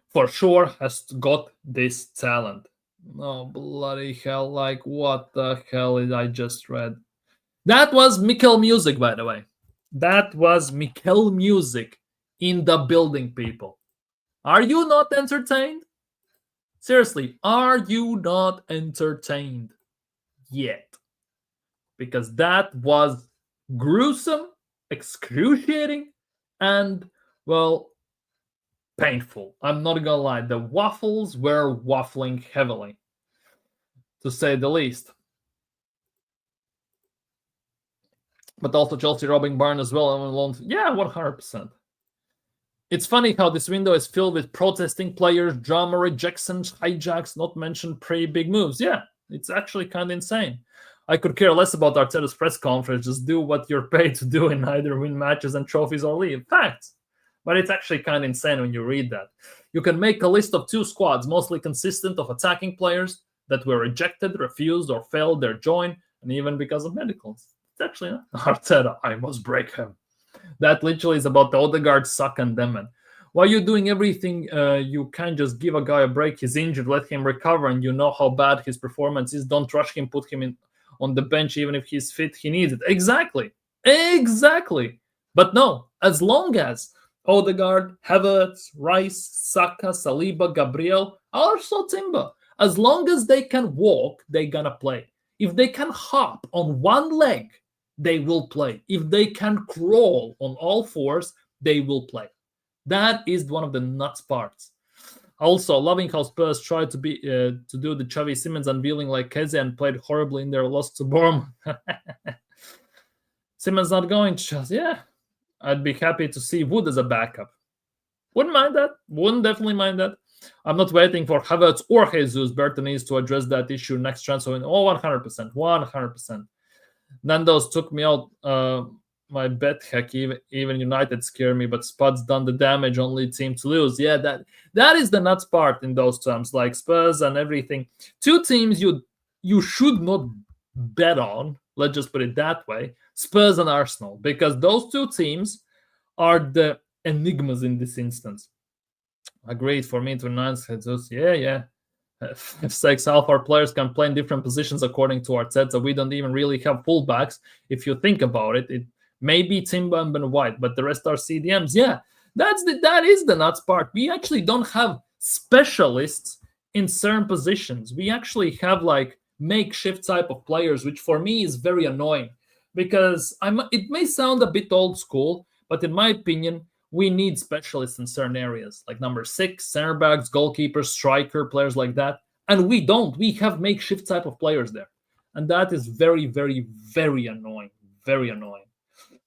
for sure, has got this talent. Oh, bloody hell, like what the hell did I just read? That was Mikel music, by the way. That was Mikel music in the building, people. Are you not entertained? Seriously, are you not entertained yet? Because that was gruesome, excruciating, and, well, painful. I'm not gonna lie. The waffles were waffling heavily, to say the least. But also Chelsea robbing Bayern as well. Yeah, 100%. It's funny how this window is filled with protesting players, drama, rejections, hijacks, not mentioned pre-big moves. Yeah, it's actually kind of insane. I could care less about Arteta's press conference. Just do what you're paid to do and either win matches and trophies or leave. Facts. But it's actually kind of insane when you read that. You can make a list of 2 squads, mostly consistent of attacking players that were rejected, refused, or failed their join, and even because of medicals. It's actually not Arteta. I must break him. That literally is about the Odegaard, Saka, and Demon. Why are you doing everything? You can't just give a guy a break. He's injured, let him recover, and you know how bad his performance is. Don't rush him, put him on the bench, even if he's fit, he needs it. Exactly. But no, as long as Odegaard, Havertz, Rice, Saka, Saliba, Gabriel, also Timber, as long as they can walk, they're gonna play. If they can hop on one leg, they will play. If they can crawl on all 4s, they will play. That is one of the nuts parts. Also, loving how Spurs tried to do the Xavi Simons unveiling like Keze and played horribly in their loss to Bournemouth. Simons not going to Chelsea. Yeah, I'd be happy to see Wood as a backup. Wouldn't mind that. Wouldn't definitely mind that. I'm not waiting for Havertz or Jesus Bertaniz to address that issue next transfer. 100%. 100%. Nando's took me out my bet hack. Even United scare me, but Spud's done the damage, only team to lose. Yeah, that is the nuts part in those terms, like Spurs and everything. 2 teams you should not bet on, let's just put it that way, Spurs and Arsenal, because those 2 teams are the enigmas in this instance. Agreed for me to announce Jesus. Yeah. If 6 half our players can play in different positions according to Arteta, we don't even really have fullbacks. If you think about it, it may be Timber and Ben White, but the rest are CDMs. Yeah, That is the nuts part. We actually don't have specialists in certain positions. We actually have like makeshift type of players, which for me is very annoying because it may sound a bit old school, but in my opinion, we need specialists in certain areas, like number 6, center backs, goalkeepers, striker, players like that. And we don't. We have makeshift type of players there. And that is very, very, very annoying. Very annoying.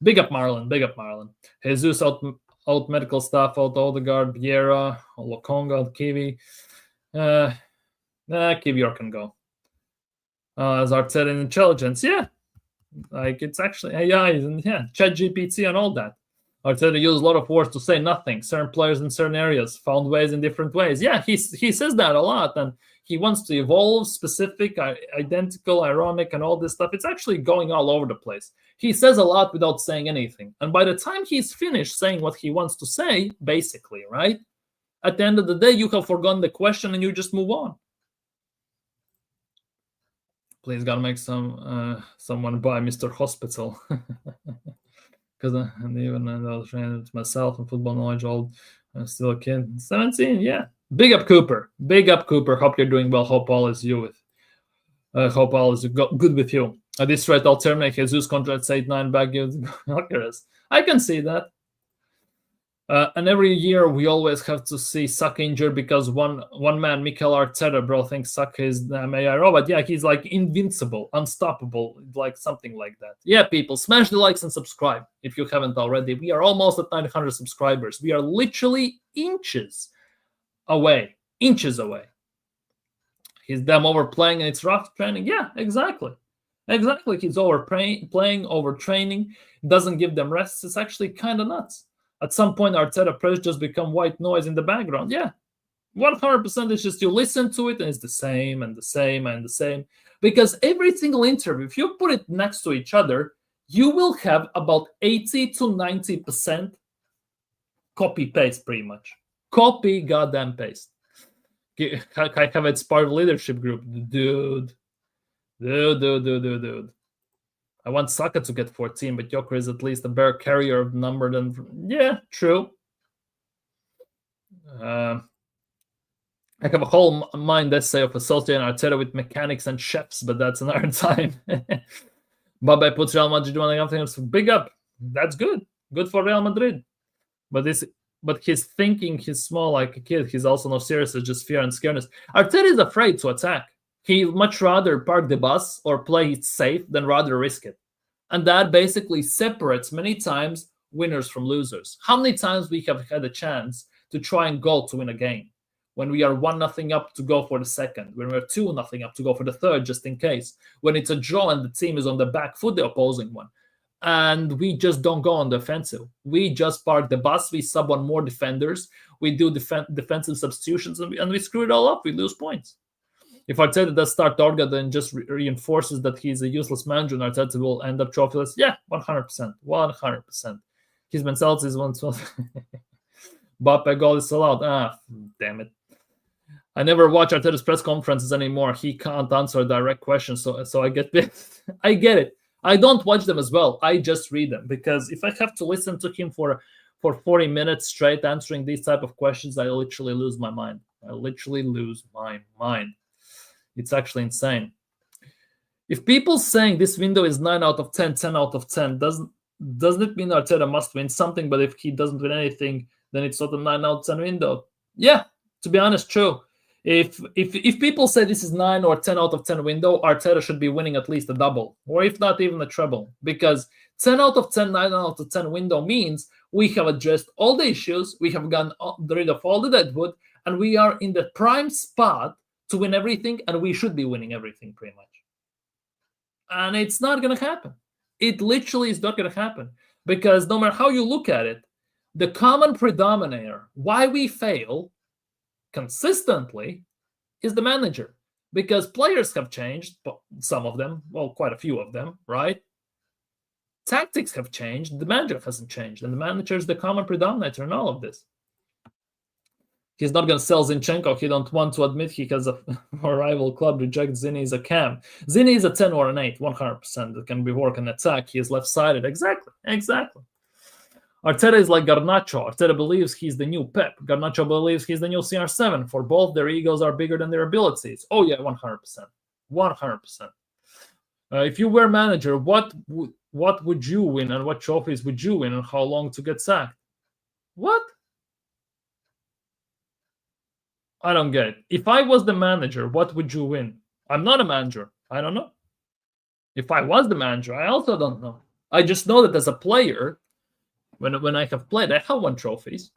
Big up Marlon. Big up Marlon. Jesus out medical staff, out Odegaard, Vieira, Lokonga, Kiwi. Kiwi can go. As Arteta in intelligence, yeah. Like, it's actually AI and ChatGPT and all that. Arteta used a lot of words to say nothing. Certain players in certain areas found ways in different ways. Yeah, he says that a lot, and he wants to evolve, specific, identical, ironic, and all this stuff. It's actually going all over the place. He says a lot without saying anything. And by the time he's finished saying what he wants to say, basically, right? At the end of the day, you have forgotten the question and you just move on. Please, gotta make someone buy Mr. Hospital. Because even though I was trained myself in football knowledge, I'm still a kid. 17, yeah. Big up Cooper. Big up Cooper. Hope you're doing well. Hope all is hope all is good with you. At this rate, I'll terminate Jesus contracts 8-9 back. I can see that. And every year we always have to see Saka injured because one man, Mikel Arteta, bro, thinks Saka is the AI robot. Yeah, he's like invincible, unstoppable, like something like that. Yeah, people, smash the likes and subscribe if you haven't already. We are almost at 900 subscribers. We are literally inches away. He's them overplaying and it's rough training. Yeah, exactly. He's overplaying, overtraining, doesn't give them rest. It's actually kind of nuts. At some point, Arteta press just become white noise in the background. Yeah, 100% it's just you listen to it and it's the same and the same and the same. Because every single interview, if you put it next to each other, you will have about 80 to 90% copy-paste pretty much. Copy, goddamn paste. I have its part of leadership group. Dude. I want Saka to get 14, but Joker is at least a better carrier of number than... Yeah, true. I have a whole mind essay of associating Arteta with mechanics and chefs, but that's another time. Baba puts Real Madrid on the big up. That's good. Good for Real Madrid. But his thinking, he's small like a kid. He's also not serious. It's just fear and scaredness. Arteta is afraid to attack. He'd much rather park the bus or play it safe than rather risk it. And that basically separates many times winners from losers. How many times we have had a chance to try and goal to win a game? When we are 1-0 up to go for the second. When we're 2-0 up to go for the third, just in case. When it's a draw and the team is on the back foot, the opposing one. And we just don't go on the offensive. We just park the bus. We sub on more defenders. We do defensive substitutions and we screw it all up. We lose points. If Arteta does start Dorga, then just reinforces that he's a useless manager and Arteta will end up trophyless. Yeah, 100%. 100%. His mentality is 112. Bappe goal is allowed. Damn it. I never watch Arteta's press conferences anymore. He can't answer a direct question, so I get it. I get it. I don't watch them as well. I just read them because if I have to listen to him for 40 minutes straight answering these type of questions, I literally lose my mind. It's actually insane. If people saying this window is 9 out of 10, 10 out of 10, doesn't it mean Arteta must win something? But if he doesn't win anything, then it's not a 9 out of 10 window. Yeah, to be honest, true. If people say this is 9 or 10 out of 10 window, Arteta should be winning at least a double, or if not even a treble. Because 10 out of 10, 9 out of 10 window means we have addressed all the issues, we have gotten rid of all the deadwood, and we are in the prime spot to win everything, and we should be winning everything pretty much. And it's not going to happen. It literally is not going to happen. Because no matter how you look at it, the common predominator, why we fail consistently, is the manager. Because players have changed, some of them, well, quite a few of them, right? Tactics have changed, the manager hasn't changed, and the manager is the common predominator in all of this. He's not going to sell Zinchenko. He don't want to admit he has a rival club reject Zini as a cam. Zini is a 10 or an 8, 100%. That can be work and attack. He is left-sided. Exactly. Arteta is like Garnacho. Arteta believes he's the new Pep. Garnacho believes he's the new CR7. For both, their egos are bigger than their abilities. Oh yeah, 100%. 100%. If you were manager, what would you win and what trophies would you win and how long to get sacked? What? I don't get it. If I was the manager, what would you win? I'm not a manager. I don't know. If I was the manager, I also don't know. I just know that as a player, when I have played, I have won trophies.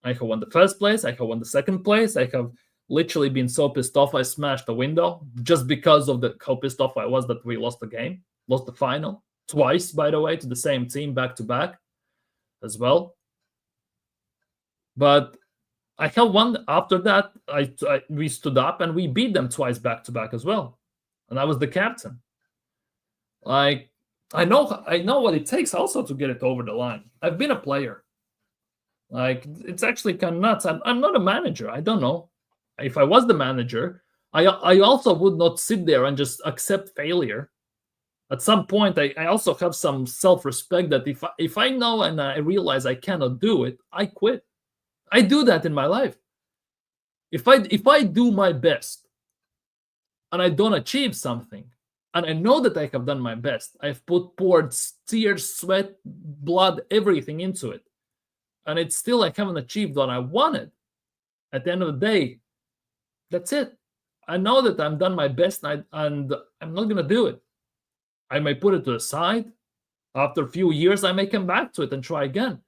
I have won the first place. I have won the second place. I have literally been so pissed off I smashed the window just because of how pissed off I was that we lost the game, lost the final twice, by the way, to the same team back to back as well. But I have won after that. We stood up and we beat them twice back to back as well, and I was the captain. Like I know what it takes also to get it over the line. I've been a player. Like it's actually kind of nuts. I'm not a manager. I don't know. If I was the manager, I also would not sit there and just accept failure. At some point, I also have some self-respect that if I know and I realize I cannot do it, I quit. I do that in my life. If I do my best and I don't achieve something, and I know that I have done my best, I've poured tears, sweat, blood, everything into it, and it's still I haven't achieved what I wanted. At the end of the day, that's it. I know that I've done my best, and I'm not going to do it. I may put it to the side. After a few years, I may come back to it and try again.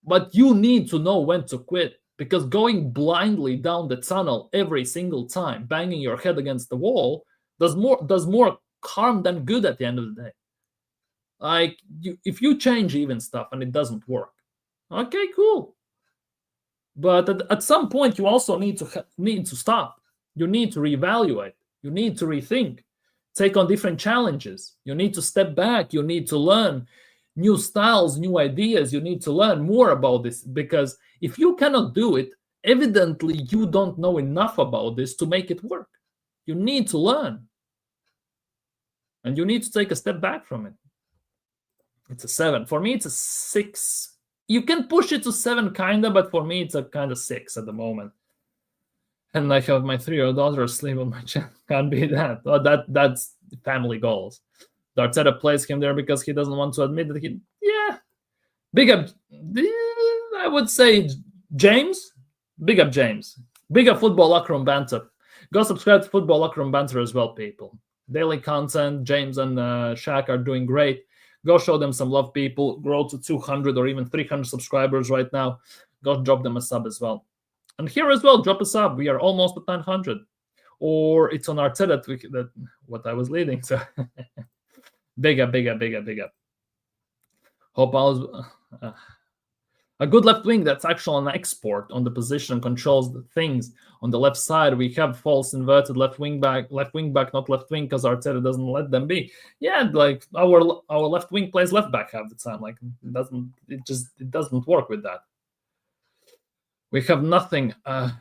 But you need to know when to quit, because going blindly down the tunnel every single time, banging your head against the wall, does more harm than good at the end of the day. Like, if you change even stuff and it doesn't work, okay, cool. But at some point, you also need to stop. You need to reevaluate. You need to rethink. Take on different challenges. You need to step back. You need to learn new styles, new ideas. You need to learn more about this, because if you cannot do it, evidently you don't know enough about this to make it work. You need to learn. And you need to take a step back from it. It's a 7. For me, it's a 6. You can push it to 7, kind of, but for me, it's a kind of 6 at the moment. And I have my 3-year-old daughter asleep on my chest. Can't be that. Oh, that's family goals. Arteta plays him there because he doesn't want to admit that big up. I would say James. Big up James. Big up Football Locker Room Banter. Go subscribe to Football Locker Room Banter as well, people. Daily content. James and Shaq are doing great. Go show them some love, people. Grow to 200 or even 300 subscribers right now. Go drop them a sub as well. And here as well, drop a sub. We are almost at 900. Or it's on Arteta that what I was leading. So big up. Hope I was a good left wing that's actually an export on the position, controls the things. On the left side, we have false inverted left wing back, not left wing, because Arteta doesn't let them be. Yeah, like our left wing plays left back half the time. Like it doesn't work with that. We have nothing the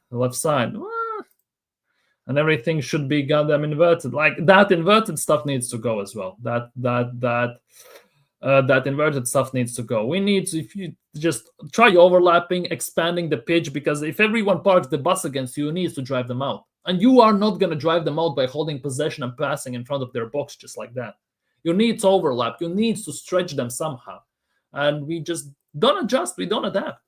left side. And everything should be goddamn inverted. Like that inverted stuff needs to go as well. That inverted stuff needs to go. We need to, if you just try overlapping, expanding the pitch, because if everyone parks the bus against you, you need to drive them out. And you are not going to drive them out by holding possession and passing in front of their box just like that. You need to overlap. You need to stretch them somehow. And we just don't adjust. We don't adapt.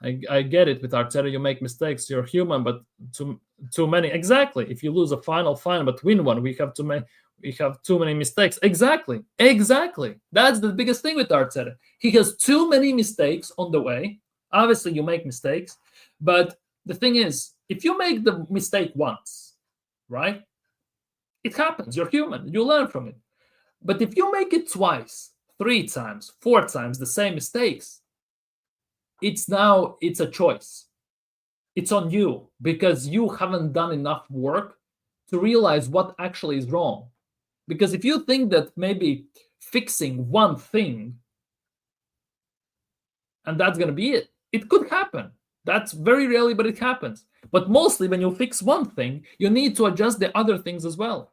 I get it with Arteta. You make mistakes. You're human, but too many. Exactly. If you lose a final, fine, but win one, we have too many mistakes. Exactly. That's the biggest thing with Arteta. He has too many mistakes on the way. Obviously, you make mistakes, but the thing is, if you make the mistake once, right? It happens. You're human. You learn from it. But if you make it twice, 3 times, 4 times the same mistakes, it's a choice. It's on you, because you haven't done enough work to realize what actually is wrong. Because if you think that maybe fixing one thing and that's going to be it, it could happen. That's very rarely, but it happens. But mostly when you fix one thing, you need to adjust the other things as well.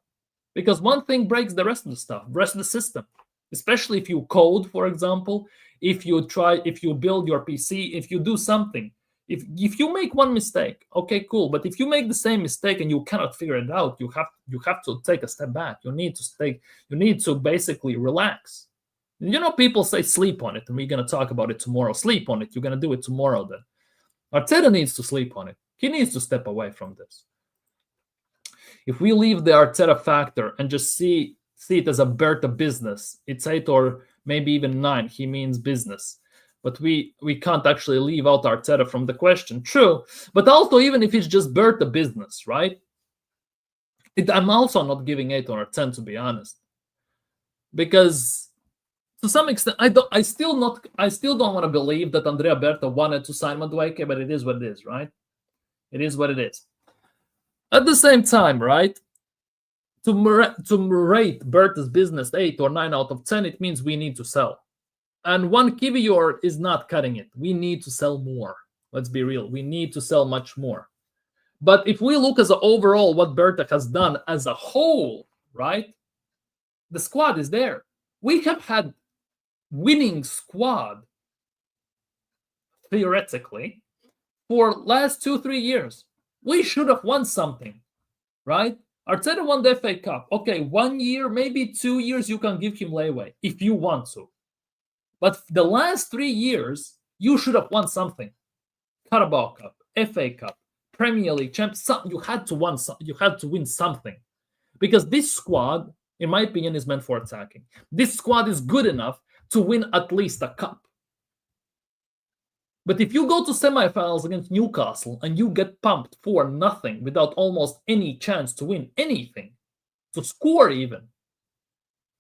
Because one thing breaks the rest of the stuff, the rest of the system. Especially if you code, for example. if you build your PC, if you do something. If you make one mistake, okay, cool. But if you make the same mistake and you cannot figure it out, you have to take a step back. You need to basically relax. People say sleep on it, and we're gonna talk about it tomorrow. Sleep on it. You're gonna do it tomorrow then. Arteta needs to sleep on it. He needs to step away from this. If we leave the Arteta factor and just see it as a Berta business, it's 8 or maybe even 9. He means business. But we can't actually leave out Arteta from the question. True. But also, even if it's just Berta business, right? I'm also not giving 8 or 10, to be honest. Because to some extent, I still don't want to believe that Andrea Berta wanted to sign Madueke, but it is what it is, right? It is what it is. At the same time, right? To rate Berta's business 8 or 9 out of 10, it means we need to sell. And one Kivior is not cutting it. We need to sell more. Let's be real. We need to sell much more. But if we look as overall what Berta has done as a whole, right? The squad is there. We have had winning squad, theoretically, for last 2-3 years. We should have won something, right? Arteta won the FA Cup. Okay, 1 year, maybe 2 years, you can give him leeway if you want to. But the last 3 years, you should have won something. Carabao Cup, FA Cup, Premier League champs. You had to win something. Because this squad, in my opinion, is meant for attacking. This squad is good enough to win at least a cup. But if you go to semifinals against Newcastle and you get pumped for nothing without almost any chance to win anything, to score even,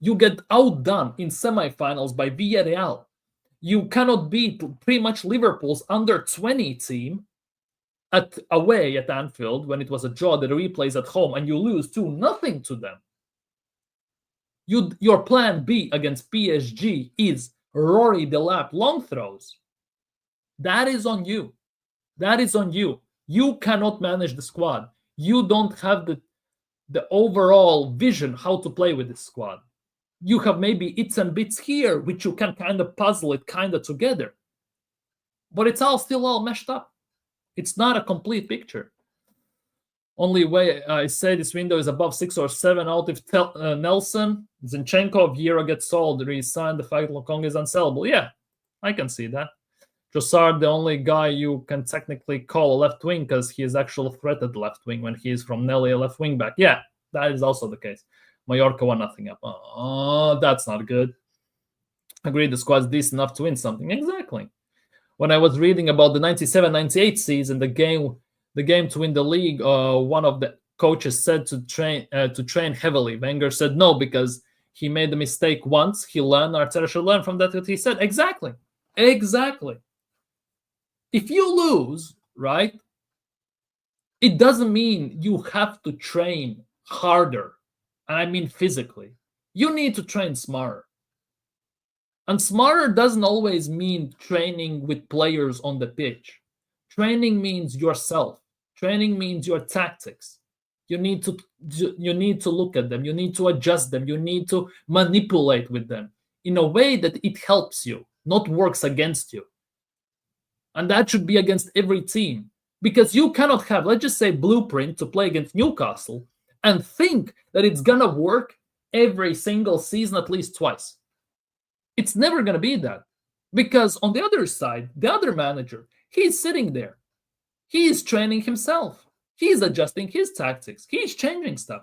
you get outdone in semifinals by Villarreal. You cannot beat pretty much Liverpool's under-20 team away at Anfield when it was a draw. The replays at home, and you lose 2-0 to them. Your plan B against PSG is Rory Delap long throws. That is on you. That is on you. You cannot manage the squad. You don't have the overall vision how to play with this squad. You have maybe its and bits here, which you can kind of puzzle it kind of together. But it's still all meshed up. It's not a complete picture. Only way I say this window is above 6 or 7 out if Nelson, Zinchenko, Vieira gets sold, re-signed, the fact Lokong is unsellable. Yeah, I can see that. Trossard, the only guy you can technically call a left wing because he is actually threat at left wing when he is from Nelly, a left wing back. Yeah, that is also the case. Mallorca 1-0 up. Oh, that's not good. Agreed, the squad's decent enough to win something. Exactly. When I was reading about the 97-98 season, the game to win the league, one of the coaches said to train heavily. Wenger said no because he made the mistake once. He learned. Arteta should learn from that. What he said. Exactly. If you lose, right, it doesn't mean you have to train harder. And I mean physically. You need to train smarter. And smarter doesn't always mean training with players on the pitch. Training means yourself. Training means your tactics. You need to look at them. You need to adjust them. You need to manipulate with them in a way that it helps you, not works against you. And that should be against every team. Because you cannot have, let's just say, blueprint to play against Newcastle and think that it's going to work every single season at least twice. It's never going to be that. Because on the other side, the other manager, he's sitting there. He is training himself. He's adjusting his tactics. He's changing stuff.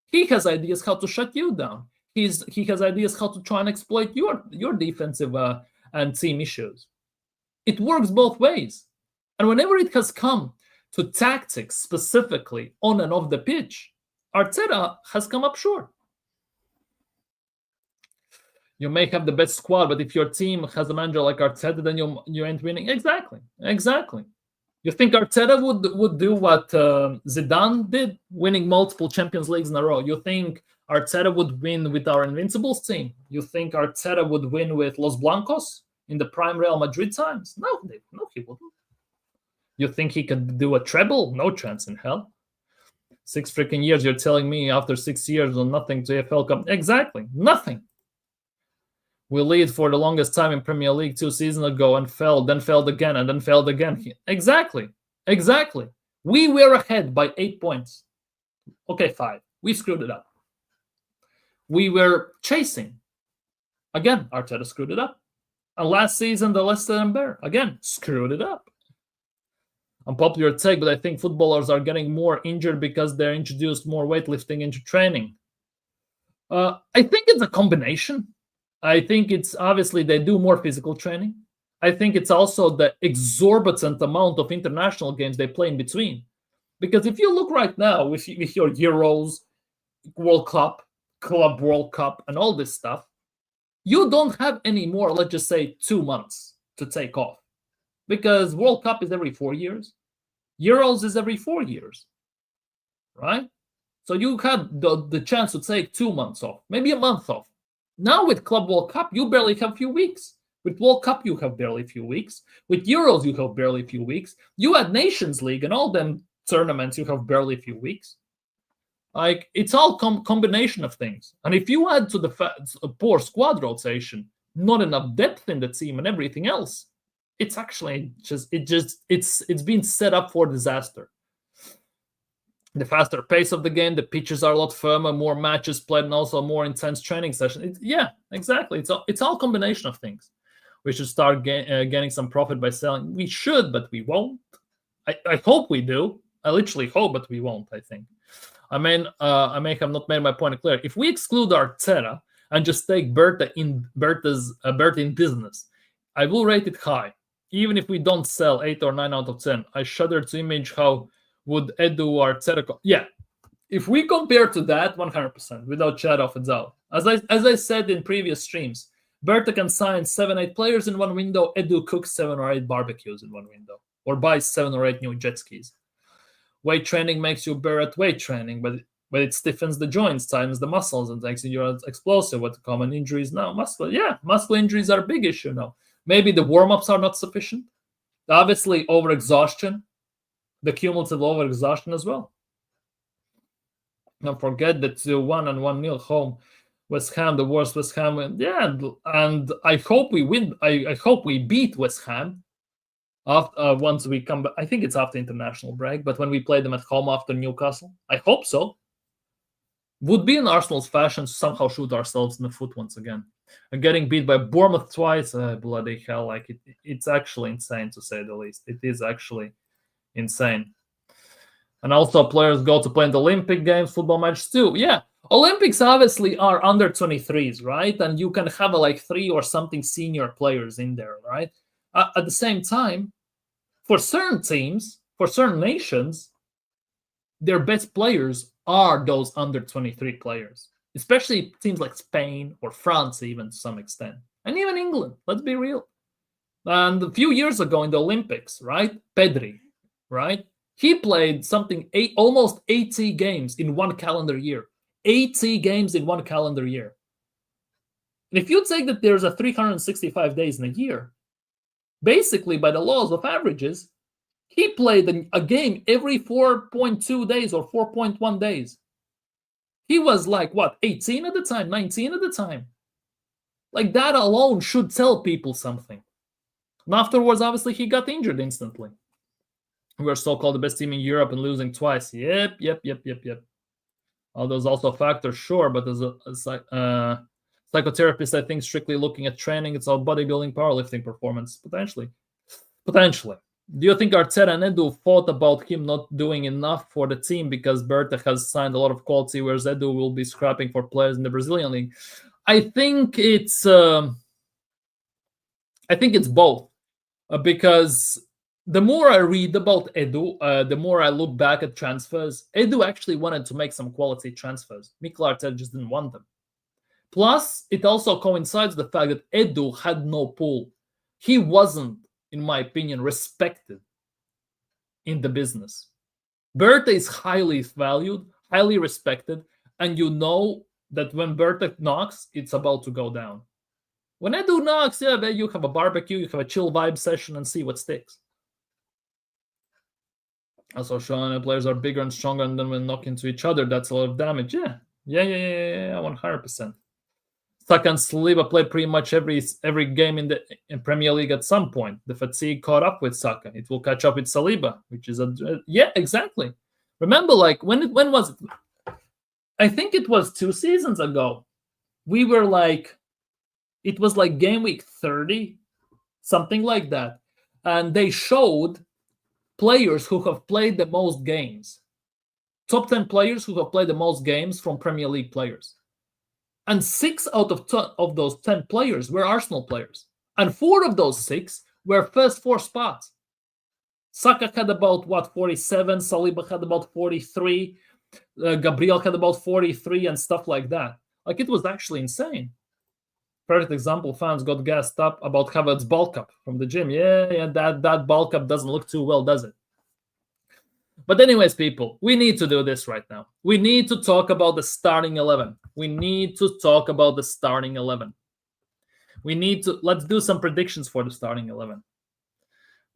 He has ideas how to shut you down. He has ideas how to try and exploit your defensive and team issues. It works both ways. And whenever it has come to tactics specifically on and off the pitch, Arteta has come up short. You may have the best squad, but if your team has a manager like Arteta, then you ain't winning. Exactly. You think Arteta would do what Zidane did, winning multiple Champions Leagues in a row? You think Arteta would win with our Invincibles team? You think Arteta would win with Los Blancos in the prime Real Madrid times? No, he wouldn't. You think he could do a treble? No chance in hell. 6 freaking years, you're telling me after 6 years on nothing to AFL Cup? Exactly, nothing. We lead for the longest time in Premier League 2 seasons ago and failed, then failed again, and then failed again. Exactly. We were ahead by 8 points. Okay, 5. We screwed it up. We were chasing. Again, Arteta screwed it up. And last season, the Leicester and Bear, again, screwed it up. Unpopular take, but I think footballers are getting more injured because they're introduced more weightlifting into training. I think it's a combination. I think it's obviously they do more physical training. I think it's also the exorbitant amount of international games they play in between. Because if you look right now with your Euros, World Cup, Club World Cup, and all this stuff, you don't have any more, let's just say, 2 months to take off. Because World Cup is every 4 years. Euros is every 4 years. Right? So you had the chance to take 2 months off, maybe a month off. Now with Club World Cup, you barely have a few weeks. With World Cup, you have barely a few weeks. With Euros, you have barely a few weeks. You had Nations League and all them tournaments, you have barely a few weeks. Like, it's all combination of things. And if you add to the poor squad rotation, not enough depth in the team and everything else, it's actually it's been set up for disaster. The faster pace of the game, the pitches are a lot firmer, more matches played, and also more intense training sessions. Yeah, exactly. It's all combination of things. We should start getting some profit by selling. We should, but we won't. I hope we do. I literally hope, but we won't, I think. I mean, I may have not made my point clear. If we exclude Arteta and just take Berta in business, I will rate it high. Even if we don't sell 8 or 9 out of 10, I shudder to image how would Edu Arteta... Yeah, if we compare to that, 100%, without shadow of a doubt. As I said in previous streams, Berta can sign 7-8 players in one window, Edu cooks 7 or 8 barbecues in one window, or buys 7 or 8 new jet skis. Weight training makes you better at weight training, but it stiffens the joints, tightens the muscles, and makes you explosive. What common injuries now? Muscle injuries are a big issue now. Maybe the warm-ups are not sufficient. Obviously, overexhaustion, the cumulative overexhaustion as well. Don't forget that 2-1 and 1-0 home. West Ham, the worst West Ham. Yeah, and I hope we win. I hope we beat West Ham. Once we come back, I think it's after international break, but when we play them at home after Newcastle, I hope so. Would be in Arsenal's fashion to somehow shoot ourselves in the foot once again. And getting beat by Bournemouth twice, bloody hell, like it's actually insane to say the least. It is actually insane. And also players go to play in the Olympic Games, football matches too. Yeah, Olympics obviously are under 23s, right? And you can have 3 or something senior players in there, right? At the same time, for certain teams, for certain nations, their best players are those under 23 players, especially teams like Spain or France, even to some extent, and even England. Let's be real. And a few years ago in the Olympics, right? Pedri, right? He played almost 80 games in one calendar year. 80 games in one calendar year. And if you take that there's 365 days in a year, basically, by the laws of averages, he played a game every 4.2 days or 4.1 days. He was 18 at the time, 19 at the time. Like, that alone should tell people something. And afterwards, obviously, he got injured instantly. We're so-called the best team in Europe and losing twice. Yep. All those also factors, sure, but as a psychotherapist, I think strictly looking at training, it's all bodybuilding, powerlifting performance, potentially. Do you think Arteta and Edu thought about him not doing enough for the team because Berta has signed a lot of quality, whereas Edu will be scrapping for players in the Brazilian league? I think it's both, because the more I read about Edu, the more I look back at transfers. Edu actually wanted to make some quality transfers. Mikel Arteta just didn't want them. Plus, it also coincides with the fact that Edu had no pull. He wasn't, in my opinion, respected in the business. Berta is highly valued, highly respected, and you know that when Berta knocks, it's about to go down. When Edu knocks, you have a barbecue, you have a chill vibe session, and see what sticks. Also, Sean, players are bigger and stronger, and then when knock into each other, that's a lot of damage. Yeah, 100%. Saka and Saliba played pretty much every game in Premier League at some point. The fatigue caught up with Saka. It will catch up with Saliba, which is yeah, exactly. Remember, like when was it? I think it was 2 seasons ago. We were like, it was like game week 30, something like that, and they showed players who have played the most games, top 10 players who have played the most games from Premier League players. And 6 out of those 10 players were Arsenal players. And 4 of those 6 were first 4 spots. Saka had about, 47? Saliba had about 43. Gabriel had about 43 and stuff like that. Like, it was actually insane. Perfect example, fans got gassed up about Havertz's bulk up from the gym. Yeah, that bulk up doesn't look too well, does it? But anyways, people, we need to do this right now. We need to talk about the starting 11. We need to talk about the starting 11. Let's do some predictions for the starting 11.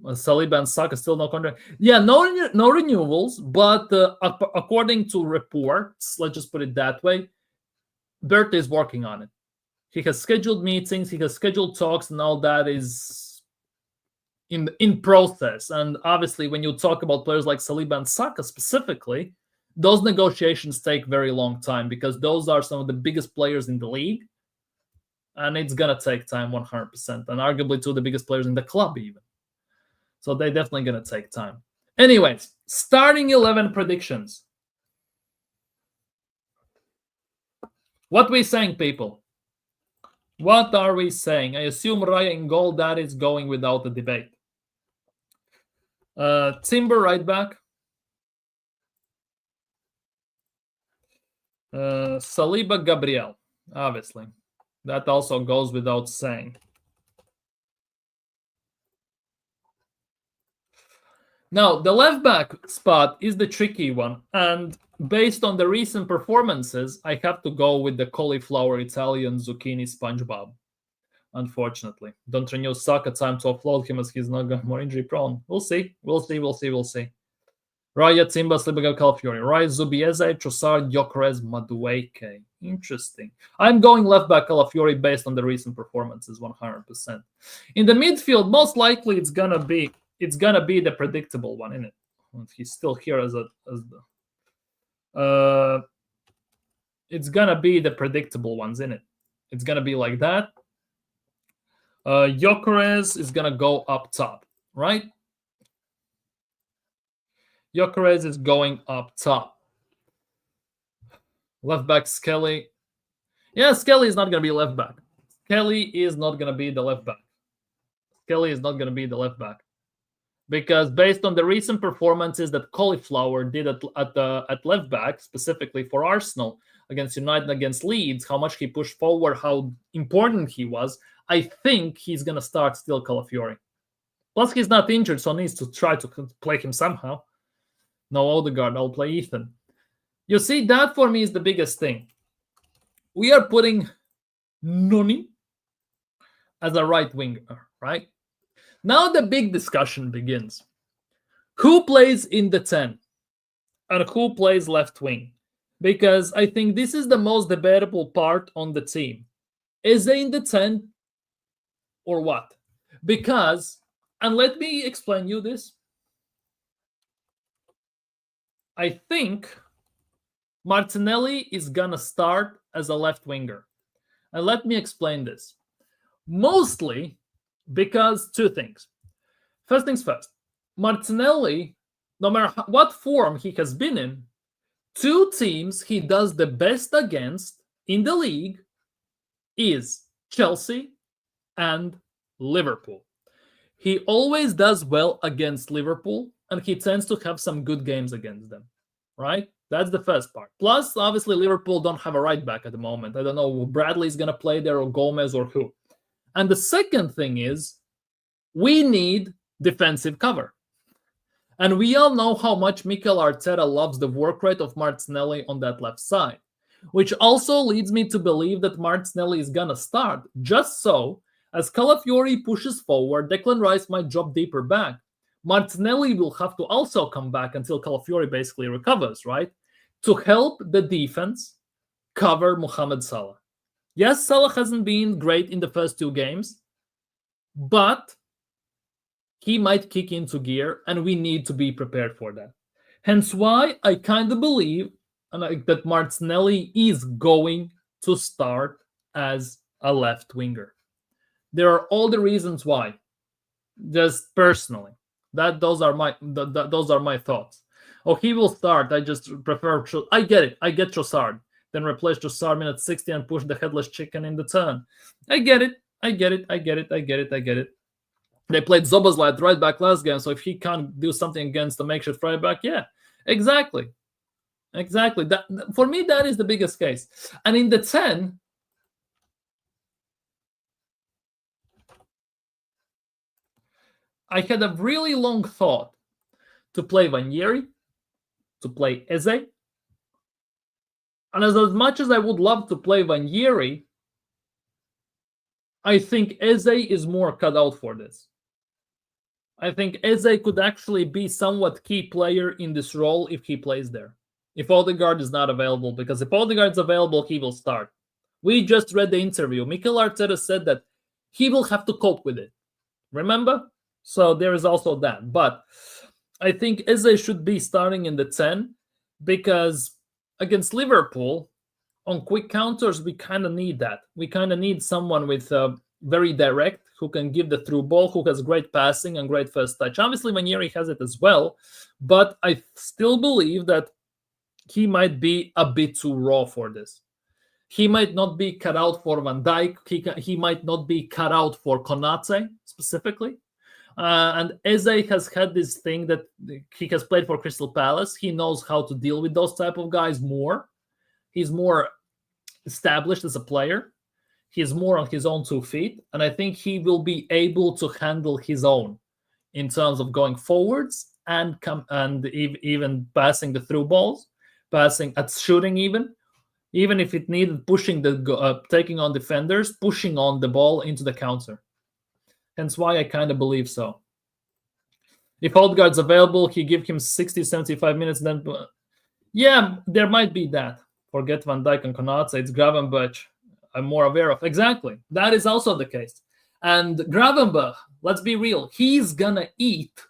Saliba and Saka still no contract. Yeah, no renewals, but according to reports, let's just put it that way, Bert is working on it. He has scheduled meetings, he has scheduled talks, and all that is in process. And obviously, when you talk about players like Saliba and Saka specifically, those negotiations take very long time because those are some of the biggest players in the league. And it's going to take time 100%. And arguably 2 of the biggest players in the club even. So they're definitely going to take time. Anyways, starting 11 predictions. What we saying, people? What are we saying? I assume Raya in goal, that is going without a debate. Timber right back. Saliba, Gabriel, obviously. That also goes without saying. Now, the left back spot is the tricky one. And based on the recent performances, I have to go with the cauliflower Italian zucchini SpongeBob. Unfortunately. Don't renew Saka, time to offload him as he's not more injury prone. We'll see. We'll see. Raya, Timba, Slibaga, Calafiori. Raya, Zubieze, Trossard, Gyökeres, Madueke. Interesting. I'm going left back Calafiori based on the recent performances, 100%. In the midfield, most likely it's gonna be the predictable one, isn't it? He's still here it's gonna be the predictable ones, isn't it? It's gonna be like that. Gyökeres is gonna go up top, right? Gyökeres is going up top. Left back Skelly. Yeah, Skelly is not gonna be left back. Skelly is not gonna be the left back. Because based on the recent performances that Cauliflower did at left back, specifically for Arsenal, against United, against Leeds, how much he pushed forward, how important he was, I think he's going to start still Calafiori. Plus, he's not injured, so needs to try to play him somehow. No Odegaard, I'll play Ethan. You see, that for me is the biggest thing. We are putting Noni as a right winger, right? Now the big discussion begins. Who plays in the 10 and who plays left wing? Because I think this is the most debatable part on the team. Is they in the 10 or what? Because, and let me explain you this. I think Martinelli is going to start as a left winger. And let me explain this. Mostly because 2 things. First things first, Martinelli, no matter what form he has been in, 2 teams he does the best against in the league is Chelsea and Liverpool. He always does well against Liverpool, and he tends to have some good games against them, right? That's the first part. Plus, obviously, Liverpool don't have a right back at the moment. I don't know who Bradley's going to play there or Gomez or who. And the second thing is, we need defensive cover. And we all know how much Mikel Arteta loves the work rate of Martinelli on that left side, which also leads me to believe that Martinelli is going to start, just so, as Calafiori pushes forward, Declan Rice might drop deeper back. Martinelli will have to also come back until Calafiori basically recovers, right? To help the defense cover Mohamed Salah. Yes, Salah hasn't been great in the first 2 games, but he might kick into gear, and we need to be prepared for that. Hence why I kind of believe that Martinelli is going to start as a left winger. There are all the reasons why. Just personally, those are my thoughts. Oh, he will start. I just prefer. I get it. I get Trossard. Then replace Trossard minute 60 and push the headless chicken in the turn. I get it. I get it. I get it. I get it. I get it. They played Zobazlai at right back last game, so if he can't do something against the makeshift right back, yeah, exactly. Exactly. That, for me, that is the biggest case. And in the 10, I had a really long thought to play Vanieri, to play Eze. And as much as I would love to play Vanieri, I think Eze is more cut out for this. I think Eze could actually be somewhat key player in this role if he plays there. If Odegaard is not available, because if Odegaard is available, he will start. We just read the interview. Mikel Arteta said that he will have to cope with it. Remember? So there is also that. But I think Eze should be starting in the 10 because against Liverpool, on quick counters, we kind of need that. We kind of need someone with very direct, who can give the through ball, who has great passing and great first touch. Obviously, Vanieri has it as well, but I still believe that he might be a bit too raw for this. He might not be cut out for Van Dijk. He might not be cut out for Konate specifically. And Eze has had this thing that he has played for Crystal Palace. He knows how to deal with those type of guys more. He's more established as a player. He's more on his own 2 feet. And I think he will be able to handle his own in terms of going forwards and even passing the through balls, passing at shooting even if it needed pushing taking on defenders, pushing on the ball into the counter. Hence why I kind of believe so. If Odegaard's available, he give him 60, 75 minutes, then yeah, there might be that. Forget Van Dijk and Konate, it's Gravenberch I'm more aware of. Exactly. That is also the case. And Gravenberch, let's be real, he's gonna eat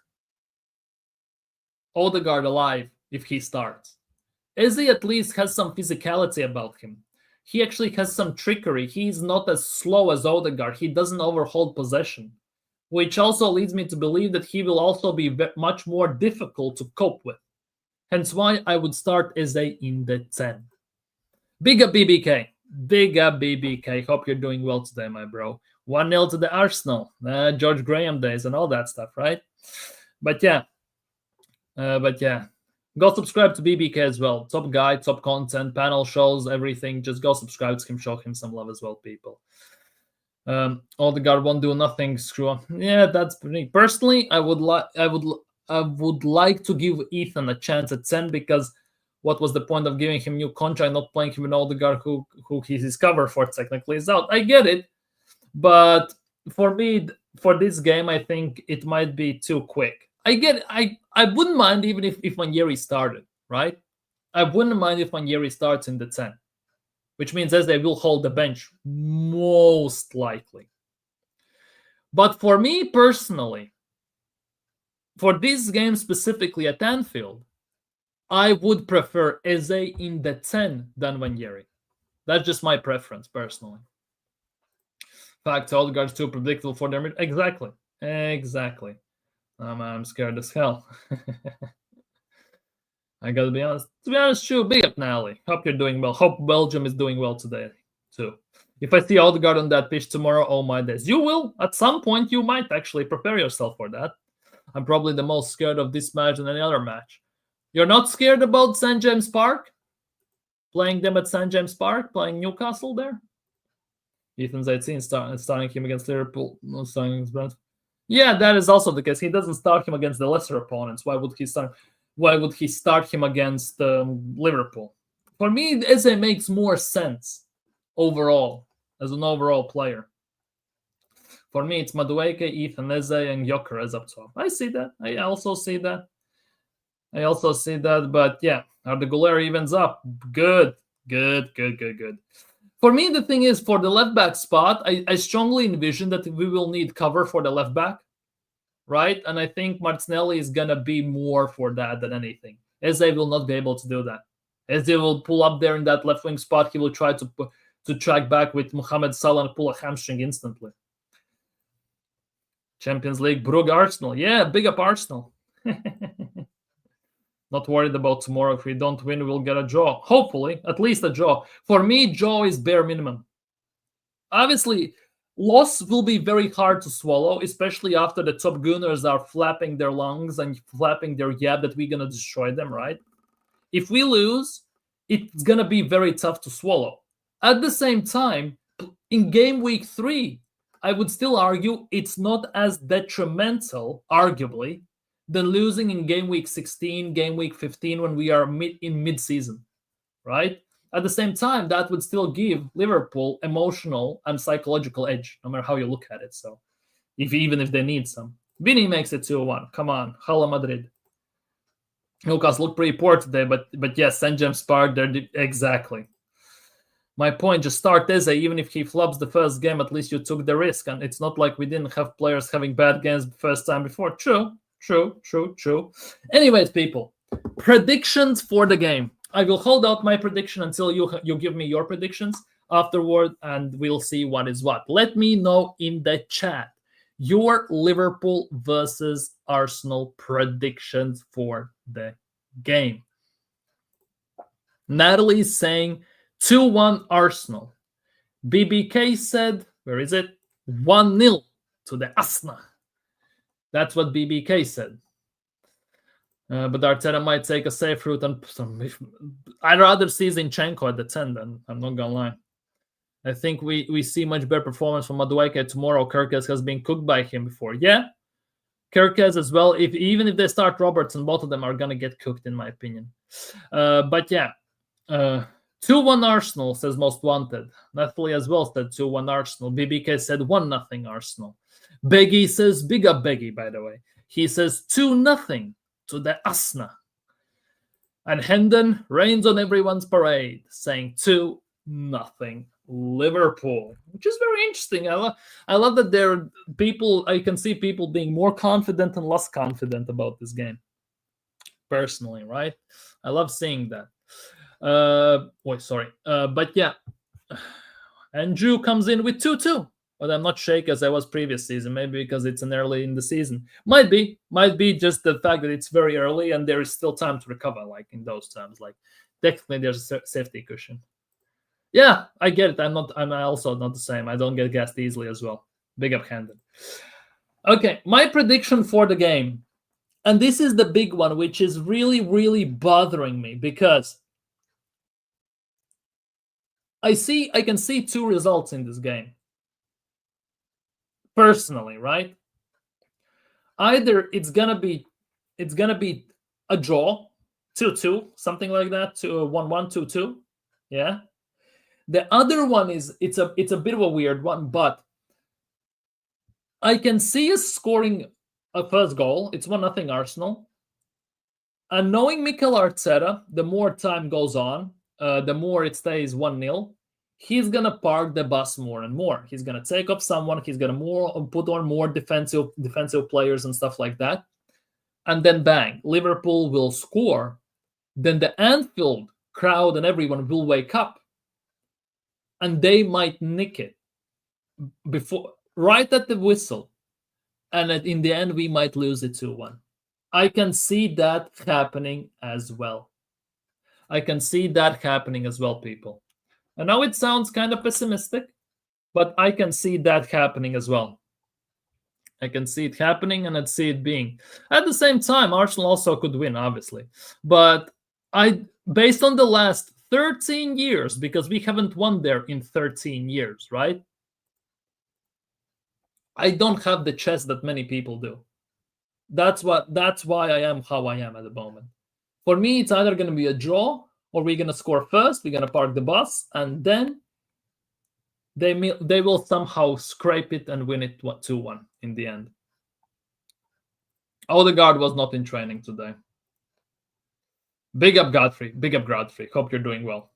Odegaard alive if he starts. Eze at least has some physicality about him. He actually has some trickery. He's not as slow as Odegaard. He doesn't overhold possession, which also leads me to believe that he will also be much more difficult to cope with. Hence why I would start Eze in the 10. Big up BBK. Big up BBK. Hope you're doing well today, my bro. 1-0 to the Arsenal. George Graham days and all that stuff, right? But yeah. Go subscribe to BBK as well. Top guy, top content, panel shows, everything. Just go subscribe to him, show him some love as well, people. Odegaard won't do nothing. Screw up. Yeah, that's me. Personally, I would like to give Ethan a chance at 10 because what was the point of giving him new contract, not playing him in Odegaard, who his cover for technically is out. I get it, but for me, for this game, I think it might be too quick. I get it. I wouldn't mind even if Vanieri started, right? I wouldn't mind if Vanieri starts in the 10, which means as they will hold the bench, most likely. But for me personally, for this game specifically at Anfield, I would prefer Eze in the 10 than Vanieri. That's just my preference personally. In fact, Odegaard's too predictable for their mid. Exactly. I'm scared as hell. I gotta be honest. To be honest, too, big up Nally. Hope you're doing well. Hope Belgium is doing well today, too. If I see Odegaard on that pitch tomorrow, oh my days. You will. At some point, you might actually prepare yourself for that. I'm probably the most scared of this match than any other match. You're not scared about St. James Park? Playing them at St. James Park? Playing Newcastle there? Ethan's 18, starting him against Liverpool. No starting against Brentford. Yeah, that is also the case. He doesn't start him against the lesser opponents. Why would he start him against Liverpool? For me, Eze makes more sense overall, as an overall player. For me, it's Madueke, Ethan, Eze, and Gyökeres up top. I see that. I also see that. But yeah, are the Goulier evens up? Good. For me, the thing is, for the left back spot, I strongly envision that we will need cover for the left back, right? And I think Martinelli is going to be more for that than anything. Eze will not be able to do that. Eze will pull up there in that left wing spot. He will try to track back with Mohamed Salah and pull a hamstring instantly. Champions League, Brugge, Arsenal. Yeah, big up Arsenal. Not worried about tomorrow. If we don't win, we'll get a draw. Hopefully, at least a draw. For me, draw is bare minimum. Obviously, loss will be very hard to swallow, especially after the top Gunners are flapping their lungs and flapping their yab that we're going to destroy them, right? If we lose, it's going to be very tough to swallow. At the same time, in game week 3, I would still argue it's not as detrimental, arguably, than losing in game week 16, game week 15 when we are mid-season, right? At the same time, that would still give Liverpool emotional and psychological edge, no matter how you look at it. So, even if they need some. Vini makes it 2-1. Come on. Hala Madrid. Lucas looked pretty poor today, but yes, St. James Park, there exactly. My point, just start Eze. Even if he flops the first game, at least you took the risk. And it's not like we didn't have players having bad games the first time before. True. Anyways, people, predictions for the game. I will hold out my prediction until you give me your predictions afterward, and we'll see what is what. Let me know in the chat your Liverpool versus Arsenal predictions for the game. Natalie's saying 2-1 Arsenal. BBK said, where is it? 1-0 to the Arsenal. That's what BBK said. But Arteta might take a safe route. And I'd rather see Zinchenko at the 10 than, I'm not going to lie. I think we see much better performance from Madueke tomorrow. Kirkes has been cooked by him before. Yeah, Kirkes as well. Even if they start Robertson, both of them are going to get cooked, in my opinion. But yeah, 2-1 Arsenal, says Most Wanted. Nathalie as well said 2-1 Arsenal. BBK said 1-0 Arsenal. Beggy says, big up Beggy, by the way. He says 2-0 to the Asna. And Hendon rains on everyone's parade, saying 2-0 Liverpool, which is very interesting. I love that there are people, I can see people being more confident and less confident about this game. Personally, right? I love seeing that. But yeah. Andrew comes in with 2-2. But I'm not shaky as I was previous season. Maybe because it's an early in the season. Might be just the fact that it's very early and there is still time to recover. Like in those terms, like technically there's a safety cushion. Yeah, I get it. I'm also not the same. I don't get gassed easily as well. Big up handed. Okay, my prediction for the game, and this is the big one, which is really, really bothering me because I can see 2 results in this game. Personally, right? Either it's gonna be a draw, 2-2, something like that, to 1-1, 2-2. Yeah. The other one is it's a bit of a weird one, but I can see us scoring a first goal. It's 1-0 Arsenal. And knowing Mikel Arteta, the more time goes on, the more it stays 1-0. He's going to park the bus more and more. He's going to take up someone. He's going to put on more defensive players and stuff like that. And then bang, Liverpool will score. Then the Anfield crowd and everyone will wake up. And they might nick it right at the whistle. And in the end, we might lose it 2-1. I can see that happening as well. People. I know it sounds kind of pessimistic, but I can see that happening as well. I can see it happening and I'd see it being. At the same time, Arsenal also could win, obviously. But based on the last 13 years, because we haven't won there in 13 years, right? I don't have the chest that many people do. That's why I am how I am at the moment. For me, it's either going to be a draw or we're going to score first, we're going to park the bus, and then they will somehow scrape it and win it 2-1 in the end. Odegaard was not in training today. Big up Godfrey. Hope you're doing well.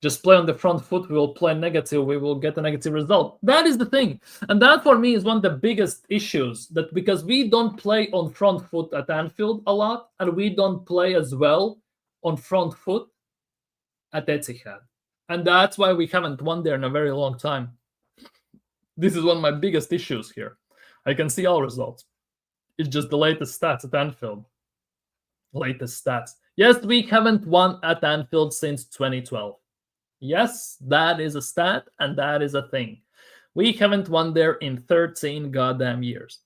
Just play on the front foot, we will play negative, we will get a negative result. That is the thing. And that for me is one of the biggest issues, that because we don't play on front foot at Anfield a lot, and we don't play as well on front foot at Etihad. And that's why we haven't won there in a very long time. This is one of my biggest issues here. I can see all results. It's just the latest stats at Anfield. Latest stats. Yes, we haven't won at Anfield since 2012. Yes, that is a stat, and that is a thing. We haven't won there in 13 goddamn years.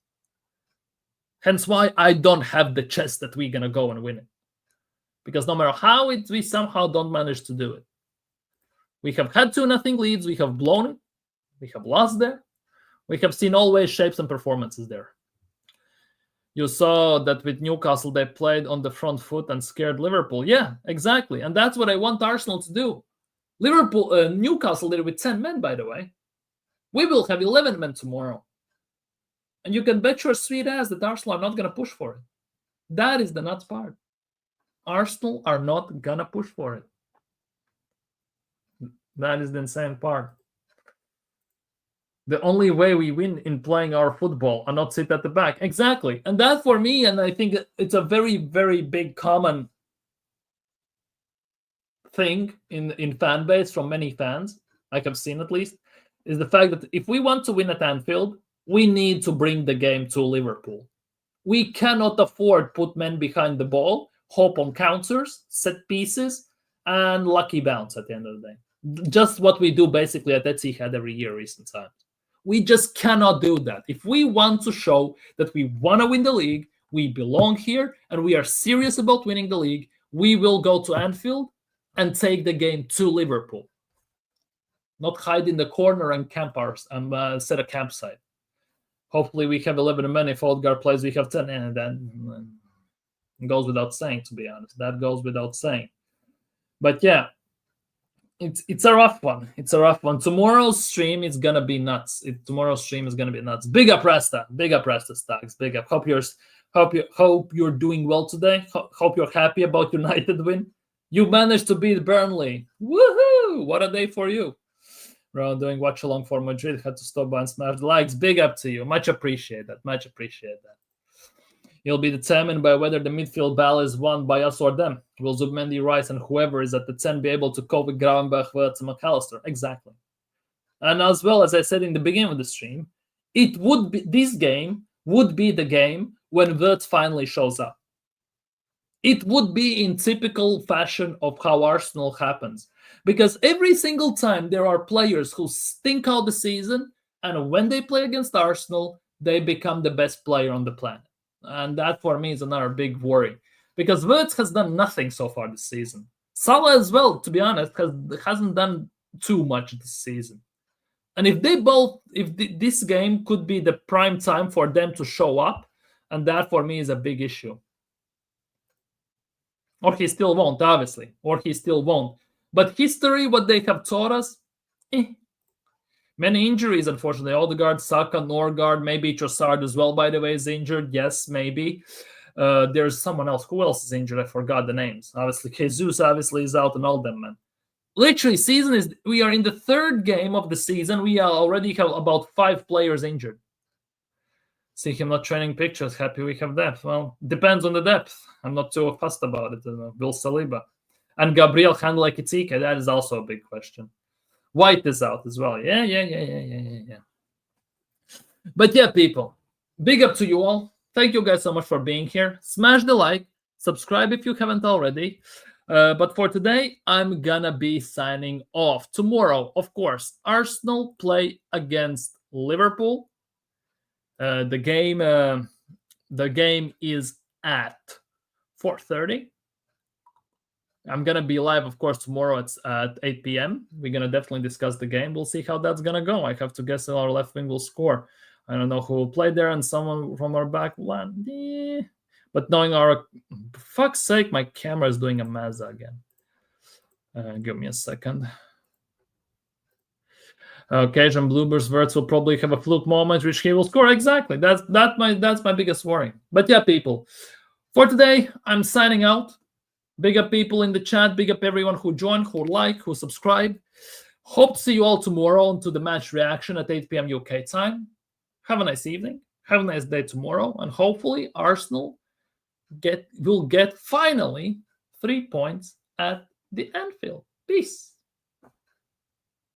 Hence why I don't have the chest that we're going to go and win it. Because no matter how we somehow don't manage to do it. We have had 2-0 leads, we have blown it, we have lost there, we have seen all ways, shapes, and performances there. You saw that with Newcastle, they played on the front foot and scared Liverpool. Yeah, exactly. And that's what I want Arsenal to do. Newcastle did it with 10 men, by the way. We will have 11 men tomorrow. And you can bet your sweet ass that Arsenal are not going to push for it. That is the nuts part. Arsenal are not going to push for it. That is the insane part. The only way we win in playing our football and not sit at the back. Exactly. And that for me, and I think it's a very, very big common thing in fan base from many fans, I have seen at least, is the fact that if we want to win at Anfield, we need to bring the game to Liverpool. We cannot afford put men behind the ball, hope on counters, set pieces, and lucky bounce at the end of the day. Just what we do basically at Etihad every year recent times. We just cannot do that. If we want to show that we want to win the league, we belong here, and we are serious about winning the league, we will go to Anfield and take the game to Liverpool. Not hide in the corner and camp set a campsite. Hopefully we have 11 men. If Odegaard plays, we have 10. And then it goes without saying, to be honest. That goes without saying. But yeah, it's a rough one. It's a rough one. Tomorrow's stream is going to be nuts. Tomorrow's stream is going to be nuts. Big up, Rasta. Big up, Rasta Stacks. Big up. Hope you're doing well today. Hope you're happy about United win. You managed to beat Burnley. Woohoo! What a day for you. We're doing watch along for Madrid. Had to stop by and smash the likes. Big up to you. Much appreciate that. Much appreciate that. It'll be determined by whether the midfield battle is won by us or them. Will Zubimendi, Rice, and whoever is at the 10 be able to cope with Gravenberch, Wirtz, and McAllister? Exactly. And as well, as I said in the beginning of the stream, this game would be the game when Wirtz finally shows up. It would be in typical fashion of how Arsenal happens. Because every single time there are players who stink out the season, and when they play against Arsenal, they become the best player on the planet. And that for me is another big worry. Because Wirtz has done nothing so far this season. Salah as well, to be honest, hasn't done too much this season. And if this game could be the prime time for them to show up, and that for me is a big issue. Or he still won't, obviously. Or he still won't. But history, what they have taught us, many injuries, unfortunately. Odegaard, Saka, Norgard, maybe Trossard as well, by the way, is injured. Yes, maybe. There's someone else. Who else is injured? I forgot the names. Obviously, Jesus obviously is out and all them, man. Literally, we are in the third game of the season. We already have about 5 players injured. See him not training pictures. Happy we have depth. Well, depends on the depth. I'm not too fussed about it. Bill Saliba. And Gabriel handle Ekitike, that is also a big question. White is out as well. Yeah. But yeah, people, big up to you all. Thank you guys so much for being here. Smash the like, subscribe if you haven't already. But for today, I'm gonna be signing off. Tomorrow, of course, Arsenal play against Liverpool. The game is at 4:30. I'm going to be live, of course, tomorrow at 8 p.m. We're going to definitely discuss the game. We'll see how that's going to go. I have to guess our left wing will score. I don't know who will play there, and someone from our back line. But knowing for fuck's sake, my camera is doing a mazza again. Give me a second. Occasion Bluebirds Wirtz will probably have a fluke moment, which he will score. Exactly. That's my biggest worry. But yeah, people, for today, I'm signing out. Big up people in the chat. Big up everyone who joined, who liked, who subscribed. Hope to see you all tomorrow into the match reaction at 8 p.m. UK time. Have a nice evening. Have a nice day tomorrow. And hopefully Arsenal will get finally 3 points at the Anfield. Peace.